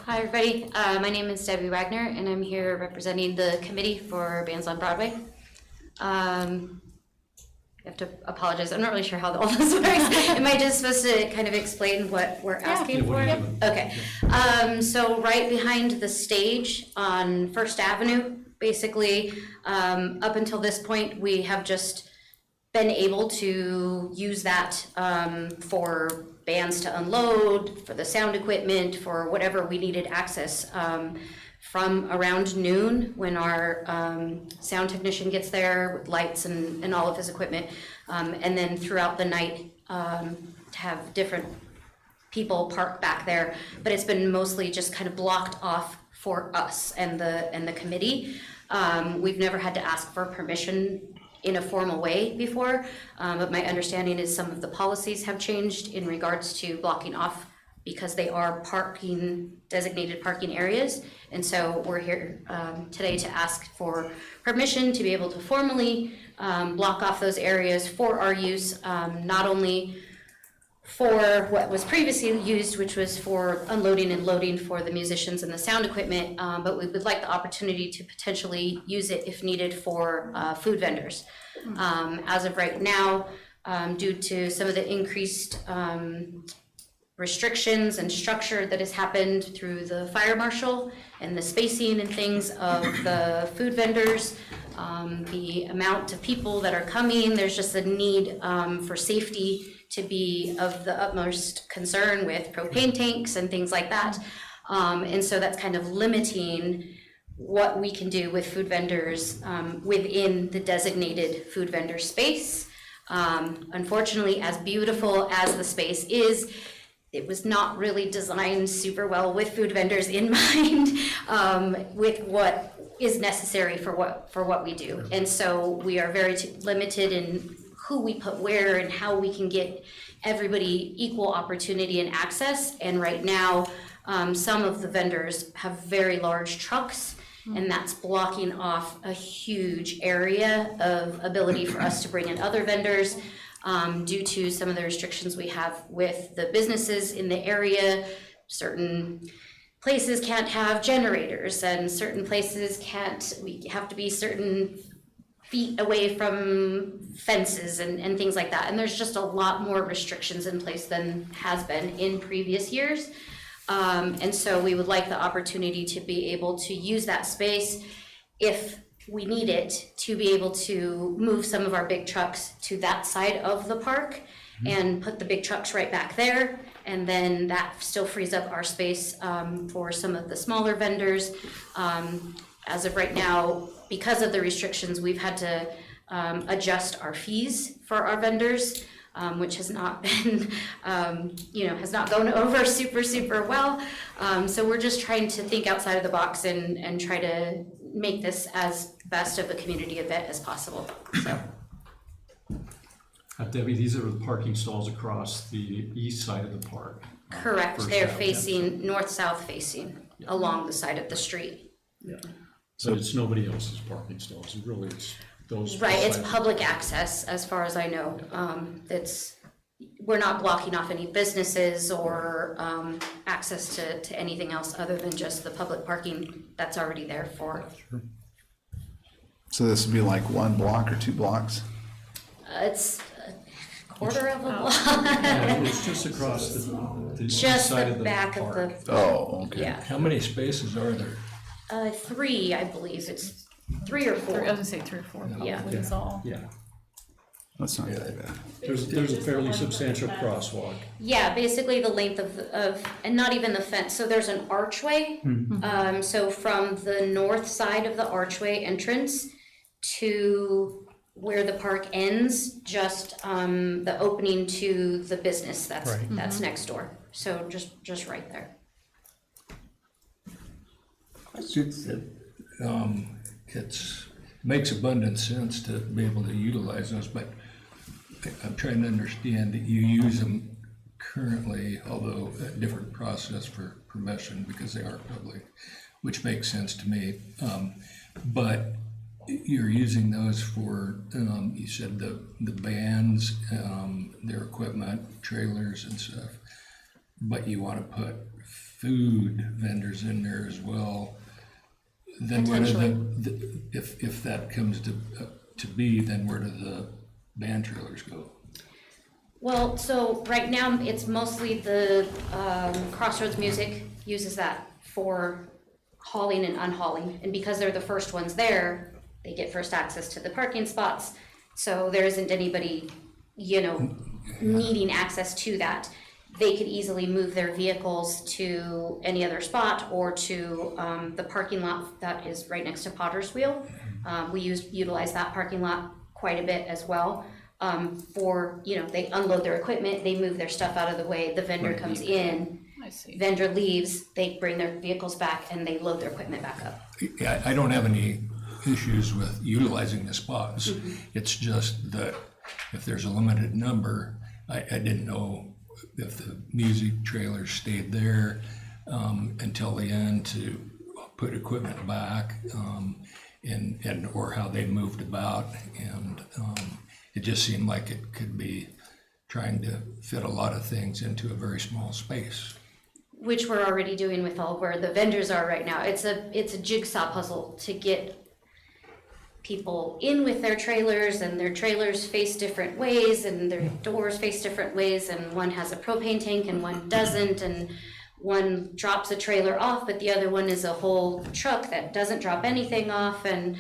Speaker 14: Hi, everybody. My name is Debbie Wagner, and I'm here representing the committee for Bands on Broadway. I have to apologize. I'm not really sure how all this works. Am I just supposed to kind of explain what we're asking for? Okay. So right behind the stage on First Avenue, basically, up until this point, we have just been able to use that for bands to unload, for the sound equipment, for whatever we needed access from around noon when our sound technician gets there with lights and all of his equipment, and then throughout the night to have different people park back there. But it's been mostly just kind of blocked off for us and the committee. We've never had to ask for permission in a formal way before, but my understanding is some of the policies have changed in regards to blocking off because they are designated parking areas. And so we're here today to ask for permission to be able to formally block off those areas for our use, not only for what was previously used, which was for unloading and loading for the musicians and the sound equipment, but we would like the opportunity to potentially use it if needed for food vendors. As of right now, due to some of the increased restrictions and structure that has happened through the fire marshal and the spacing and things of the food vendors, the amount of people that are coming, there's just a need for safety to be of the utmost concern with propane tanks and things like that. And so that's kind of limiting what we can do with food vendors within the designated food vendor space. Unfortunately, as beautiful as the space is, it was not really designed super well with food vendors in mind, with what is necessary for what we do. And so we are very limited in who we put where and how we can get everybody equal opportunity and access. And right now, some of the vendors have very large trucks, and that's blocking off a huge area of ability for us to bring in other vendors. Due to some of the restrictions we have with the businesses in the area. Certain places can't have generators and certain places can't, we have to be certain feet away from fences and things like that. And there's just a lot more restrictions in place than has been in previous years. And so we would like the opportunity to be able to use that space if we need it, to be able to move some of our big trucks to that side of the park and put the big trucks right back there. And then that still frees up our space for some of the smaller vendors. As of right now, because of the restrictions, we've had to adjust our fees for our vendors, which has not been, has not gone over super well. So we're just trying to think outside of the box and try to make this as best of a community event as possible. So.
Speaker 10: Debbie, these are the parking stalls across the east side of the park.
Speaker 14: Correct,
Speaker 10: First
Speaker 14: they're
Speaker 10: Avenue.
Speaker 14: facing north-south facing along the side of the street.
Speaker 10: Yeah. So it's nobody else's parking stalls, it really is those.
Speaker 14: Right, it's
Speaker 10: beside-
Speaker 14: public access, as far as I know. We're not blocking off any businesses or access to anything else other than just the public parking that's already there for.
Speaker 5: So this would be like 1 block or 2 blocks?
Speaker 14: It's a quarter of a block.
Speaker 10: Yeah, it's just across the east
Speaker 14: Just
Speaker 10: side
Speaker 14: the
Speaker 10: of the
Speaker 14: back of
Speaker 10: park.
Speaker 14: the,
Speaker 5: Oh, okay.
Speaker 14: yeah.
Speaker 1: How many spaces are there?
Speaker 14: 3, I believe, it's 3 or 4.
Speaker 3: I was gonna say 3 or 4
Speaker 14: Yeah.
Speaker 3: probably is all.
Speaker 10: Yeah,
Speaker 5: That's not that bad.
Speaker 10: there's a fairly substantial crosswalk.
Speaker 14: Yeah, basically the length of, and not even the fence, so there's an archway. So from the north side of the archway entrance to where the park ends, just the opening to the business that's next door. So just right there.
Speaker 1: It's, makes abundant sense to be able to utilize those, but I'm trying to understand that you use them currently, although a different process for permission because they are public, which makes sense to me. But you're using those for, you said the bands, their equipment, trailers and stuff, but you want to put food vendors in there as well. Then where do if that comes to be, then where do the band trailers go?
Speaker 14: Well, so right now, it's mostly the Crossroads Music uses that for hauling and unhauling. And because they're the first ones there, they get first access to the parking spots. So there isn't anybody, needing access to that. They could easily move their vehicles to any other spot or to the parking lot that is right next to Potter's Wheel. We utilize that parking lot quite a bit as well. They unload their equipment, they move their stuff out of the way, the vendor comes in,
Speaker 3: I see.
Speaker 14: vendor leaves, they bring their vehicles back and they load their equipment back up.
Speaker 1: Yeah, I don't have any issues with utilizing the spots. It's just that if there's a limited number, I didn't know if the music trailers stayed there until the end to put equipment back, and or how they moved about, and it just seemed like it could be trying to fit a lot of things into a very small space.
Speaker 14: Which we're already doing with all where the vendors are right now. It's a jigsaw puzzle to get people in with their trailers, and their trailers face different ways and their doors face different ways, and one has a propane tank and one doesn't, and one drops a trailer off but the other one is a whole truck that doesn't drop anything off, and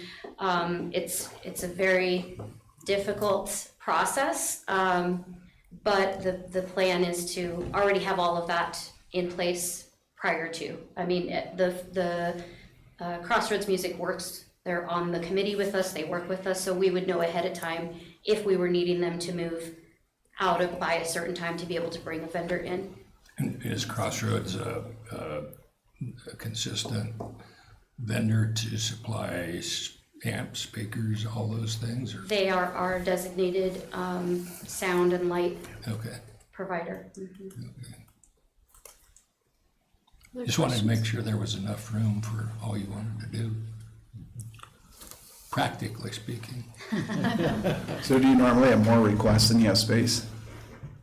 Speaker 14: it's a very difficult process, but the plan is to already have all of that in place prior to. I mean, the Crossroads Music works. They're on the committee with us, they work with us, so we would know ahead of time if we were needing them to move out of by a certain time to be able to bring a vendor in.
Speaker 1: And is Crossroads a consistent vendor to supply amps, speakers, all those things? Or?
Speaker 14: They are our designated sound and light
Speaker 1: Okay.
Speaker 14: provider.
Speaker 1: Okay. Just wanted to make sure there was enough room for all you wanted to do. Practically speaking.
Speaker 5: So do you normally have more requests than you have space?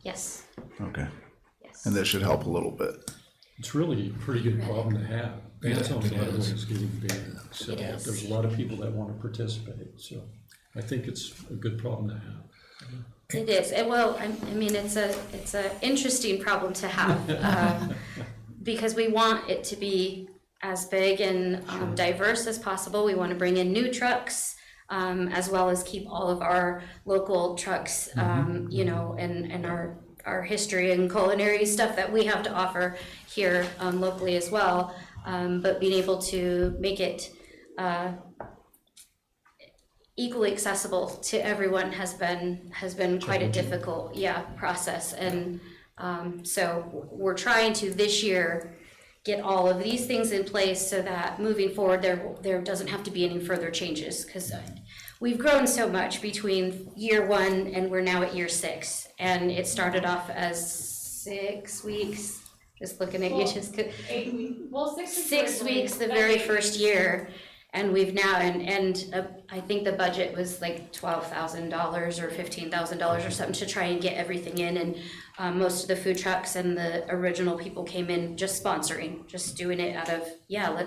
Speaker 14: Yes.
Speaker 5: Okay.
Speaker 14: Yes.
Speaker 5: And this should help a little bit.
Speaker 10: It's really a pretty good problem to have.
Speaker 1: Yeah,
Speaker 10: That's how
Speaker 1: it
Speaker 10: the
Speaker 1: is.
Speaker 10: is getting big, so
Speaker 14: It is.
Speaker 10: there's a lot of people that want to participate, so I think it's a good problem to have.
Speaker 14: It is, I mean, it's a interesting problem to have, because we want it to be as big and diverse as possible. We want to bring in new trucks, as well as keep all of our local trucks, you know, and our history and culinary stuff that we have to offer here locally as well. But being able to make it equally accessible to everyone has been quite a difficult process. And so we're trying to this year get all of these things in place so that moving forward there doesn't have to be any further changes, because we've grown so much between year 1 and we're now at year 6, and it started off as 6 weeks. Just looking at you, just
Speaker 8: 8 weeks. Well, 6 weeks.
Speaker 14: 6 weeks the very first year. And we've now, I think the budget was like $12,000 or $15,000 or something to try and get everything in. And most of the food trucks and the original people came in just sponsoring, just doing it out of,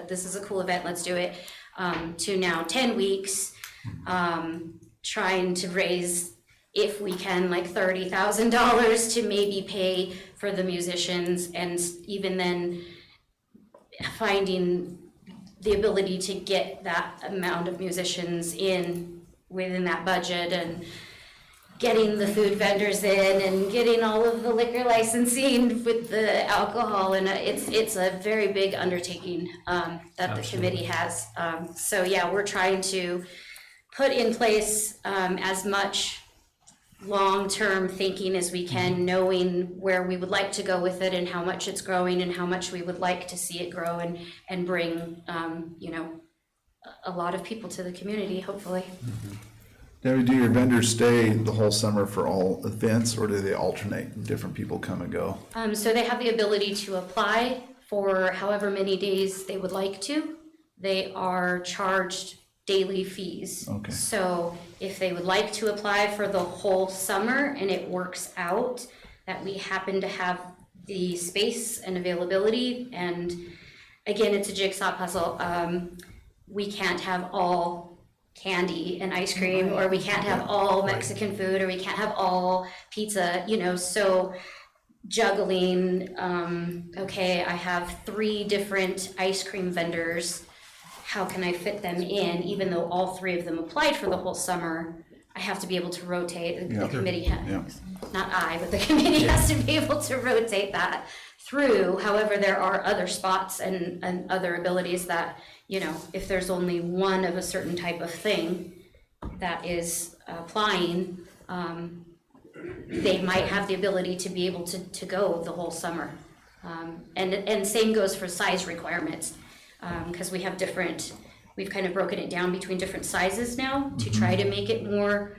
Speaker 14: this is a cool event, let's do it. To now 10 weeks, trying to raise, if we can, like $30,000 to maybe pay for the musicians, and even then finding the ability to get that amount of musicians in within that budget, and getting the food vendors in, and getting all of the liquor licensing with the alcohol, and it's a very big undertaking that the committee has. So we're trying to put in place as much long-term thinking as we can, knowing where we would like to go with it and how much it's growing and how much we would like to see it grow and bring, you know, a lot of people to the community, hopefully.
Speaker 5: Debbie, do your vendors stay the whole summer for all events, or do they alternate? Different people come and go?
Speaker 14: So they have the ability to apply for however many days they would like to. They are charged daily fees.
Speaker 5: Okay.
Speaker 14: So if they would like to apply for the whole summer and it works out that we happen to have the space and availability, and again, it's a jigsaw puzzle. We can't have all candy and ice cream, or we can't have all Mexican food, or we can't have all pizza, you know, so juggling, okay, I have 3 different ice cream vendors. How can I fit them in, even though all 3 of them applied for the whole summer? I have to be able to rotate, the committee has, not I, but the committee has to be able to rotate that through. However, there are other spots and other abilities that, you know, if there's only one of a certain type of thing that is applying, they might have the ability to be able to go the whole summer. And same goes for size requirements. Because we have we've kind of broken it down between different sizes now to try to make it more,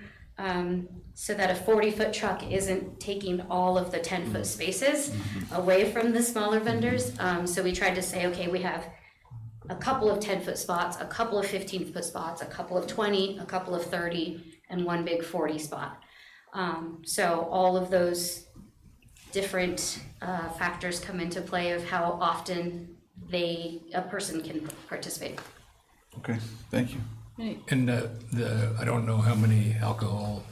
Speaker 14: so that a 40-foot truck isn't taking all of the 10-foot spaces away from the smaller vendors. So we tried to say, okay, we have a couple of 10-foot spots, a couple of 15-foot spots, a couple of 20, a couple of 30, and one big 40 spot. So all of those different factors come into play of how often a person can participate.
Speaker 5: Okay, thank you.
Speaker 1: And I don't know how many alcohol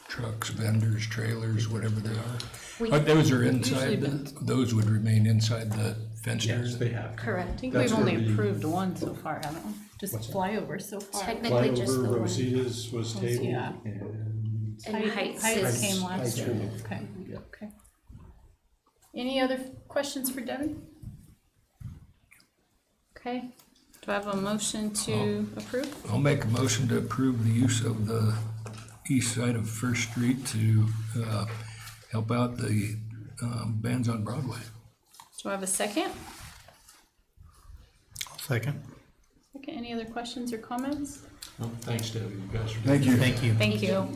Speaker 1: trucks, vendors, trailers, whatever they are. But those are inside, those would remain inside the fenced area?
Speaker 10: Yes, they have.
Speaker 14: Correct.
Speaker 3: I think
Speaker 10: That's
Speaker 3: we've only
Speaker 10: where the-
Speaker 3: approved 1 so far, haven't we? Just flyovers so far.
Speaker 14: Technically just the
Speaker 10: Flyover,
Speaker 14: one.
Speaker 10: Rosita's was tabled,
Speaker 3: yeah.
Speaker 10: and
Speaker 14: And Heights
Speaker 3: Heights
Speaker 14: is,
Speaker 3: came last
Speaker 10: Heights
Speaker 3: year,
Speaker 10: came.
Speaker 3: okay, okay. Any other questions for Debbie? Okay, do I have a motion to approve?
Speaker 1: I'll make a motion to approve the use of the east side of First Street to help out the bands on Broadway.
Speaker 3: Do I have a second?
Speaker 6: Second.
Speaker 3: Okay, any other questions or comments?
Speaker 10: well, thanks, Debbie, you guys are.
Speaker 5: Thank you.
Speaker 6: Thank you.
Speaker 3: Thank you.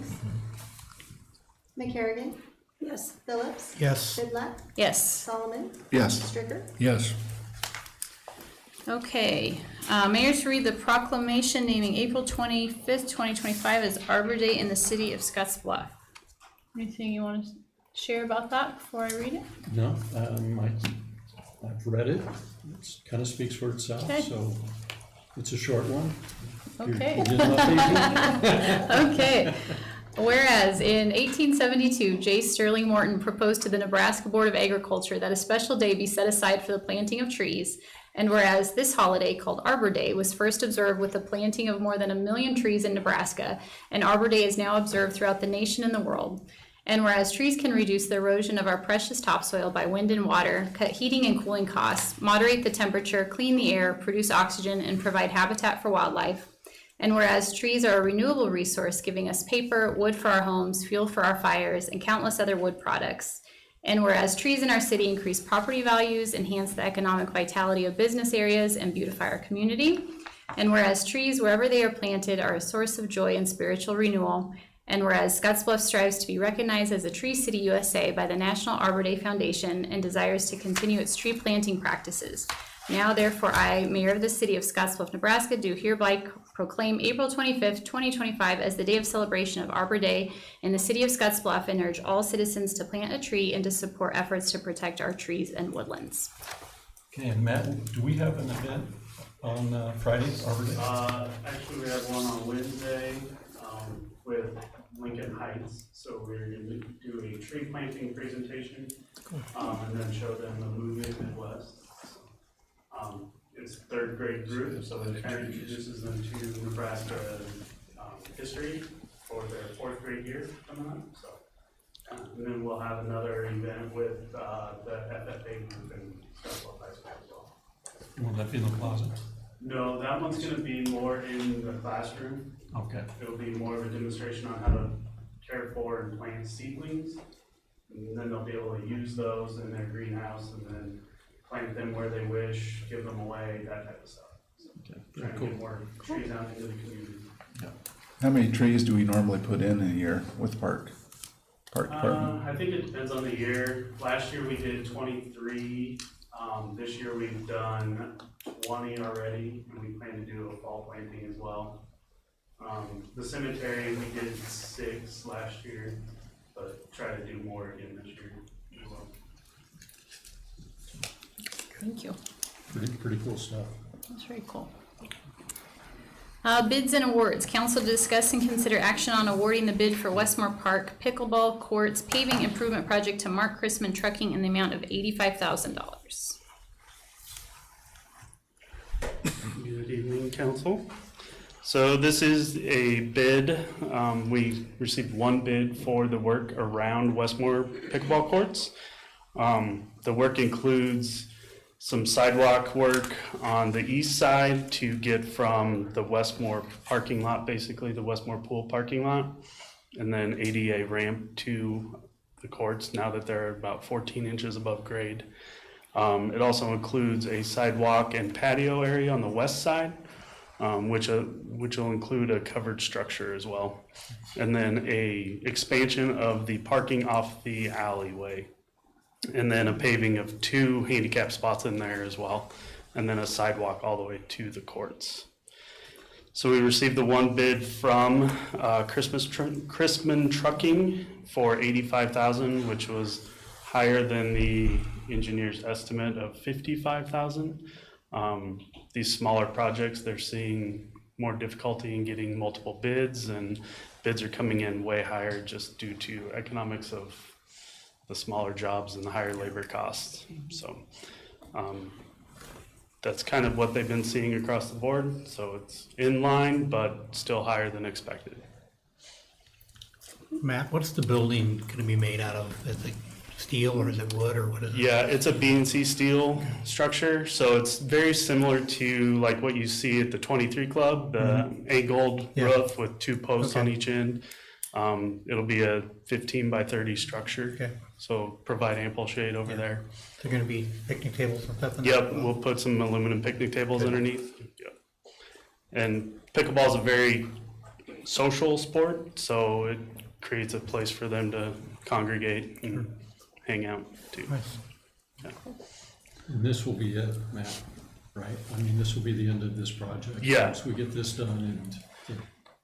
Speaker 2: McCarrigan. Yes. Phillips.
Speaker 6: Yes.
Speaker 2: Vidlac.
Speaker 3: Yes.
Speaker 2: Solomon.
Speaker 5: Yes.
Speaker 2: Stricker.
Speaker 1: Yes.
Speaker 3: Okay, Mayor to read the proclamation naming April 25th, 2025 as Arbor Day in the city of Scottsbluff. Anything you want to share about that before I read it?
Speaker 10: No, I've read it, it kind of speaks for itself,
Speaker 3: Okay.
Speaker 10: so It's a short one.
Speaker 3: Okay.
Speaker 10: You're getting off easy?
Speaker 3: Okay. Whereas in 1872, J. Sterling Morton proposed to the Nebraska Board of Agriculture that a special day be set aside for the planting of trees. And whereas this holiday, called Arbor Day, was first observed with the planting of more than 1 million trees in Nebraska, and Arbor Day is now observed throughout the nation and the world. And whereas trees can reduce the erosion of our precious topsoil by wind and water, cut heating and cooling costs, moderate the temperature, clean the air, produce oxygen, and provide habitat for wildlife. And whereas trees are a renewable resource, giving us paper, wood for our homes, fuel for our fires, and countless other wood products. And whereas trees in our city increase property values, enhance the economic vitality of business areas, and beautify our community. And whereas trees, wherever they are planted, are a source of joy and spiritual renewal. And whereas Scottsbluff strives to be recognized as a Tree City USA by the National Arbor Day Foundation and desires to continue its tree planting practices. Now therefore I, Mayor of the City of Scottsbluff, Nebraska, do hereby proclaim April 25th, 2025 as the day of celebration of Arbor Day in the City of Scottsbluff and urge all citizens to plant a tree and to support efforts to protect our trees and woodlands.
Speaker 10: Okay, and Matt, do we have an event on Friday, Arbor Day?
Speaker 15: Actually, we have one on Wednesday with Lincoln Heights. So we're going to do a tree planting presentation and then show them the movie Midwest. It's third grade group, so it kind of introduces them to Nebraska history for their fourth grade year coming up. So, and then we'll have another event with the FFA group in Scottsbluff High School as well.
Speaker 10: Will that be in the plaza?
Speaker 15: No, that one's going to be more in the classroom.
Speaker 10: Okay.
Speaker 15: It'll be more of a demonstration on how to care for and plant seedlings. And then they'll be able to use those in their greenhouse and then plant them where they wish, give them away, that type of stuff. So
Speaker 10: okay.
Speaker 15: trying to get more trees out into the community.
Speaker 10: Yeah.
Speaker 5: How many trees do we normally put in a year with park department?
Speaker 15: I think it depends on the year. Last year we did 23. This year we've done 20 already, and we plan to do a fall planting as well. The cemetery, we did 6 last year, but try to do more again this year as well.
Speaker 3: Thank you.
Speaker 10: Pretty cool stuff.
Speaker 3: That's very cool. Bids and awards. Council to discuss and consider action on awarding the bid for Westmore Park Pickleball Courts Paving Improvement Project to Mark Chrisman Trucking in the amount of $85,000.
Speaker 15: Good evening, council. So this is a bid. We received one bid for the work around Westmore pickleball courts. The work includes some sidewalk work on the east side to get from the Westmore parking lot, basically the Westmore pool parking lot, and then ADA ramp to the courts now that they're about 14 inches above grade. It also includes a sidewalk and patio area on the west side, which will include a covered structure as well. And then a expansion of the parking off the alleyway. And then a paving of 2 handicap spots in there as well. And then a sidewalk all the way to the courts. So we received the one bid from Chrisman Trucking for $85,000, which was higher than the engineer's estimate of $55,000. These smaller projects, they're seeing more difficulty in getting multiple bids, and bids are coming in way higher just due to economics of the smaller jobs and the higher labor costs. So that's kind of what they've been seeing across the board. So it's in line, but still higher than expected.
Speaker 6: Matt, what's the building going to be made out of? Is it steel or is it wood or what is it?
Speaker 15: Yeah, it's a B&C steel structure. So it's very similar to like what you see at the 23 Club, the angled roof with 2 posts on each end. It'll be a 15 by 30 structure.
Speaker 6: Okay.
Speaker 15: So provide ample shade over there.
Speaker 6: They're going to be picnic tables and stuff in
Speaker 15: Yep,
Speaker 6: there?
Speaker 15: we'll put some aluminum picnic tables underneath. Yep. And pickleball is a very social sport, so it creates a place for them to congregate and hang out too.
Speaker 6: Nice.
Speaker 15: Yeah.
Speaker 10: And this will be it, Matt, right? I mean, this will be the end of this project.
Speaker 15: Yeah.
Speaker 10: Once we get this done and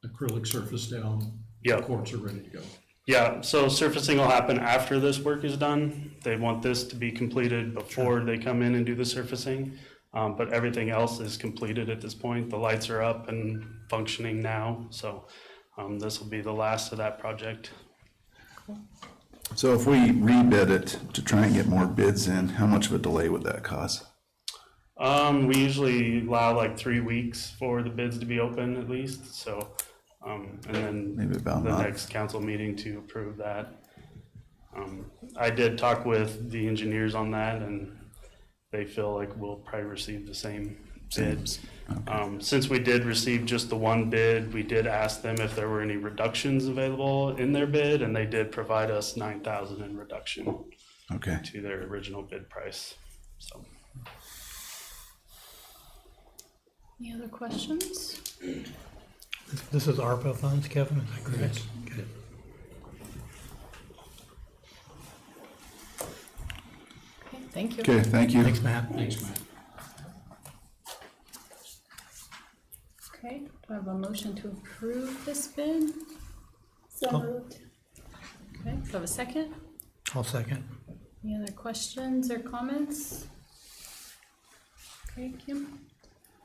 Speaker 10: the acrylic surface down, the courts are ready to go.
Speaker 15: Yeah, so surfacing will happen after this work is done. They want this to be completed before they come in and do the surfacing. But everything else is completed at this point. The lights are up and functioning now, so this will be the last of that project.
Speaker 5: So if we rebid it to try and get more bids in, how much of a delay would that cause?
Speaker 15: We usually allow like 3 weeks for the bids to be open at least, so, and then
Speaker 5: Maybe about
Speaker 15: the
Speaker 5: that.
Speaker 15: next council meeting to approve that. I did talk with the engineers on that, and they feel like we'll probably receive the same bids. Since we did receive just the one bid, we did ask them if there were any reductions available in their bid, and they did provide us 9,000 in reduction
Speaker 5: Okay.
Speaker 15: to their original bid price, so.
Speaker 3: Any other questions?
Speaker 6: This is ARPA funds, Kevin, is that correct?
Speaker 10: Yes.
Speaker 6: Okay.
Speaker 3: Okay, thank you.
Speaker 5: Okay, thank you.
Speaker 6: Thanks, Matt.
Speaker 10: Thanks, Matt.
Speaker 3: Okay, do I have a motion to approve this bid?
Speaker 6: So
Speaker 3: moved. Okay, do I have a second?
Speaker 6: I'll second.
Speaker 3: Any other questions or comments? Okay, Kim?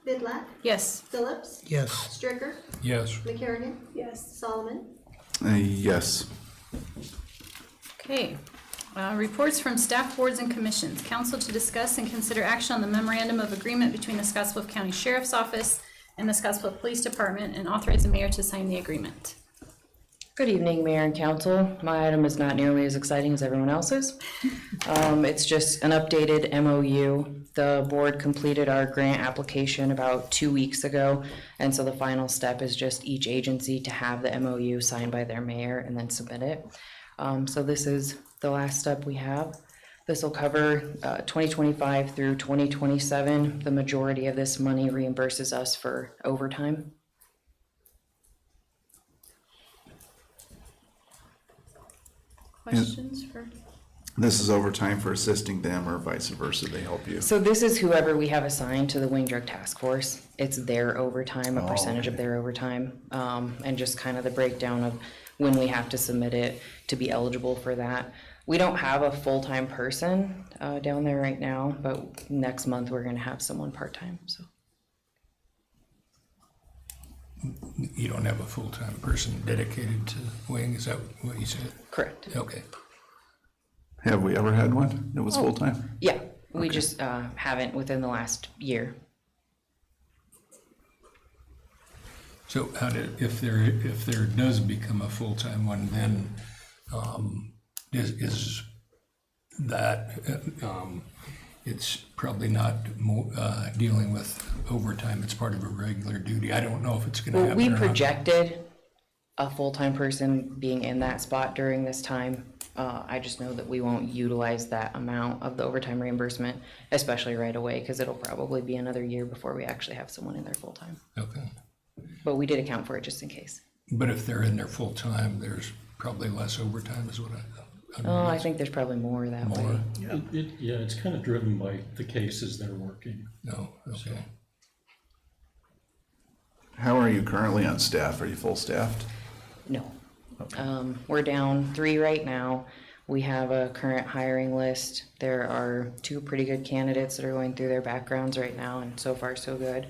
Speaker 2: Vidlac,
Speaker 3: Yes.
Speaker 2: Phillips,
Speaker 6: Yes.
Speaker 2: Stricker,
Speaker 1: Yes.
Speaker 2: McCarrigan. Yes. Solomon.
Speaker 5: Yes.
Speaker 3: Okay, reports from staff boards and commissions. Council to discuss and consider action on the memorandum of agreement between the Scottsbluff County Sheriff's Office and the Scottsbluff Police Department and authorize the mayor to sign the agreement.
Speaker 16: Good evening, Mayor and Council. My item is not nearly as exciting as everyone else's. It's just an updated MOU. The board completed our grant application about 2 weeks ago, and so the final step is just each agency to have the MOU signed by their mayor and then submit it. So this is the last step we have. This will cover 2025 through 2027. The majority of this money reimburses us for overtime.
Speaker 3: Questions for?
Speaker 5: This is overtime for assisting them or vice versa, they help you.
Speaker 16: So this is whoever we have assigned to the Wing Drug Task Force. It's their overtime, a percentage of their overtime, and just kind of the breakdown of when we have to submit it to be eligible for that. We don't have a full-time person down there right now, but next month we're gonna have someone part-time, so.
Speaker 1: You don't have a full-time person dedicated to Wing, is that what you said?
Speaker 16: Correct.
Speaker 1: Okay.
Speaker 5: Have we ever had one that was full-time?
Speaker 16: Yeah, we
Speaker 5: Okay.
Speaker 16: just haven't within the last year.
Speaker 1: So how did, if there does become a full-time one, then, is that, it's probably not dealing with overtime, it's part of a regular duty. I don't know if it's gonna
Speaker 16: Well,
Speaker 1: happen
Speaker 16: we
Speaker 1: or not.
Speaker 16: projected a full-time person being in that spot during this time. I just know that we won't utilize that amount of the overtime reimbursement, especially right away, because it'll probably be another year before we actually have someone in there full-time.
Speaker 1: Okay.
Speaker 16: But we did account for it just in case.
Speaker 1: But if they're in there full-time, there's probably less overtime is what
Speaker 16: Oh, I think there's probably more that way.
Speaker 1: More?
Speaker 10: Yeah, it's kind of driven by the cases they're working.
Speaker 1: No, okay.
Speaker 5: How are you currently on staff? Are you full-staffed?
Speaker 16: No. We're down 3 right now. We have a current hiring list. There are 2 pretty good candidates that are going through their backgrounds right now, and so far so good.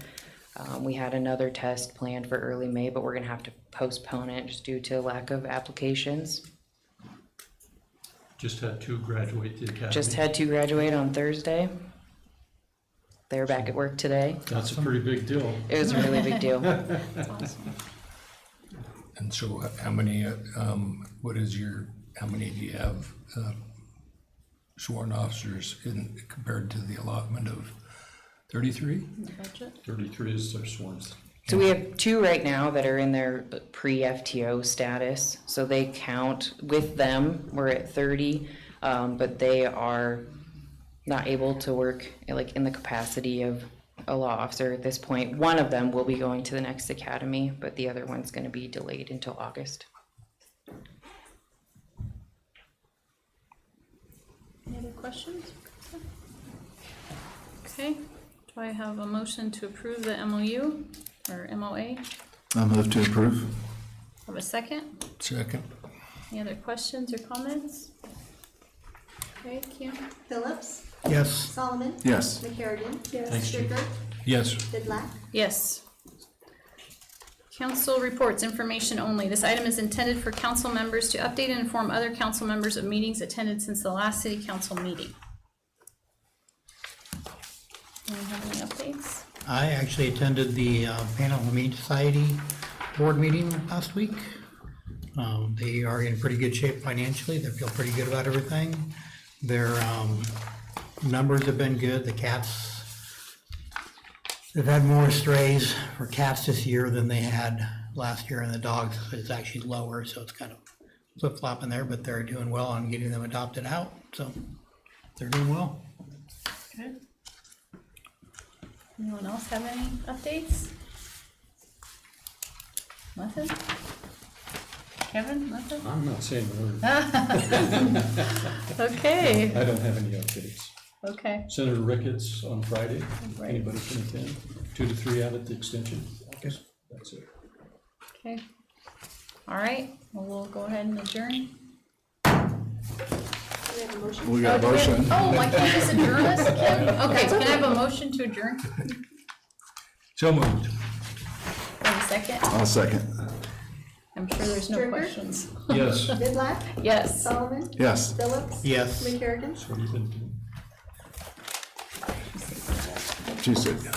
Speaker 16: We had another test planned for early May, but we're gonna have to postpone it just due to lack of applications.
Speaker 10: Just had 2 graduate the academy.
Speaker 16: Just had 2 graduate on Thursday. They're back at work today.
Speaker 10: That's a pretty big deal.
Speaker 16: It was a really big deal.
Speaker 3: That's awesome.
Speaker 1: And so how many, how many do you have sworn officers in compared to the allotment of 33?
Speaker 3: Budget?
Speaker 10: 33 is their sworn.
Speaker 16: So we have 2 right now that are in their pre-FTO status, so they count with them. We're at 30, but they are not able to work like in the capacity of a law officer at this point. One of them will be going to the next academy, but the other one's going to be delayed until August.
Speaker 3: Any other questions? Okay, do I have a motion to approve the MOU or MOA?
Speaker 5: I'll move to approve.
Speaker 3: Have a second?
Speaker 1: Second.
Speaker 3: Any other questions or comments? Okay, Kim?
Speaker 2: Phillips,
Speaker 6: Yes.
Speaker 2: Solomon?
Speaker 5: Yes.
Speaker 2: McCarrigan? Yes.
Speaker 10: Thanks, Chief.
Speaker 2: Stricker?
Speaker 1: Yes.
Speaker 2: Vidlac?
Speaker 3: Yes. Council reports, information only. This item is intended for council members to update and inform other council members of meetings attended since the last city council meeting. Anyone have any updates?
Speaker 6: I actually attended the Panhandle Humane Society board meeting last week. They are in pretty good shape financially. They feel pretty good about everything. Their numbers have been good. The cats, they've had more strays for cats this year than they had last year, and the dogs is actually lower, so it's kind of flip-flopping there, but they're doing well on getting them adopted out, so they're doing well.
Speaker 3: Good. Anyone else have any updates? Nothing? Kevin, nothing?
Speaker 10: I'm not saying a word.
Speaker 3: Okay,
Speaker 10: I don't have any updates.
Speaker 3: okay.
Speaker 10: Senator Ricketts on Friday,
Speaker 3: Right.
Speaker 10: anybody can attend, 2 to 3 out at the extension office, that's it.
Speaker 3: Okay. All right, well, we'll go ahead and adjourn.
Speaker 2: Do we have a motion?
Speaker 5: We got a
Speaker 3: Oh, do we have-
Speaker 5: motion.
Speaker 3: Oh, I can't just adjourn us, Kim? Okay, can I have a motion to adjourn?
Speaker 1: So moved.
Speaker 3: Wait a second.
Speaker 5: I'll second.
Speaker 3: I'm sure there's no
Speaker 2: Stricker?
Speaker 3: questions.
Speaker 1: Yes.
Speaker 2: Vidlac?
Speaker 3: Yes.
Speaker 2: Solomon?
Speaker 5: Yes.
Speaker 2: Phillips?
Speaker 6: Yes.
Speaker 2: McCarrigan?
Speaker 10: What have you been doing?
Speaker 5: She said yes.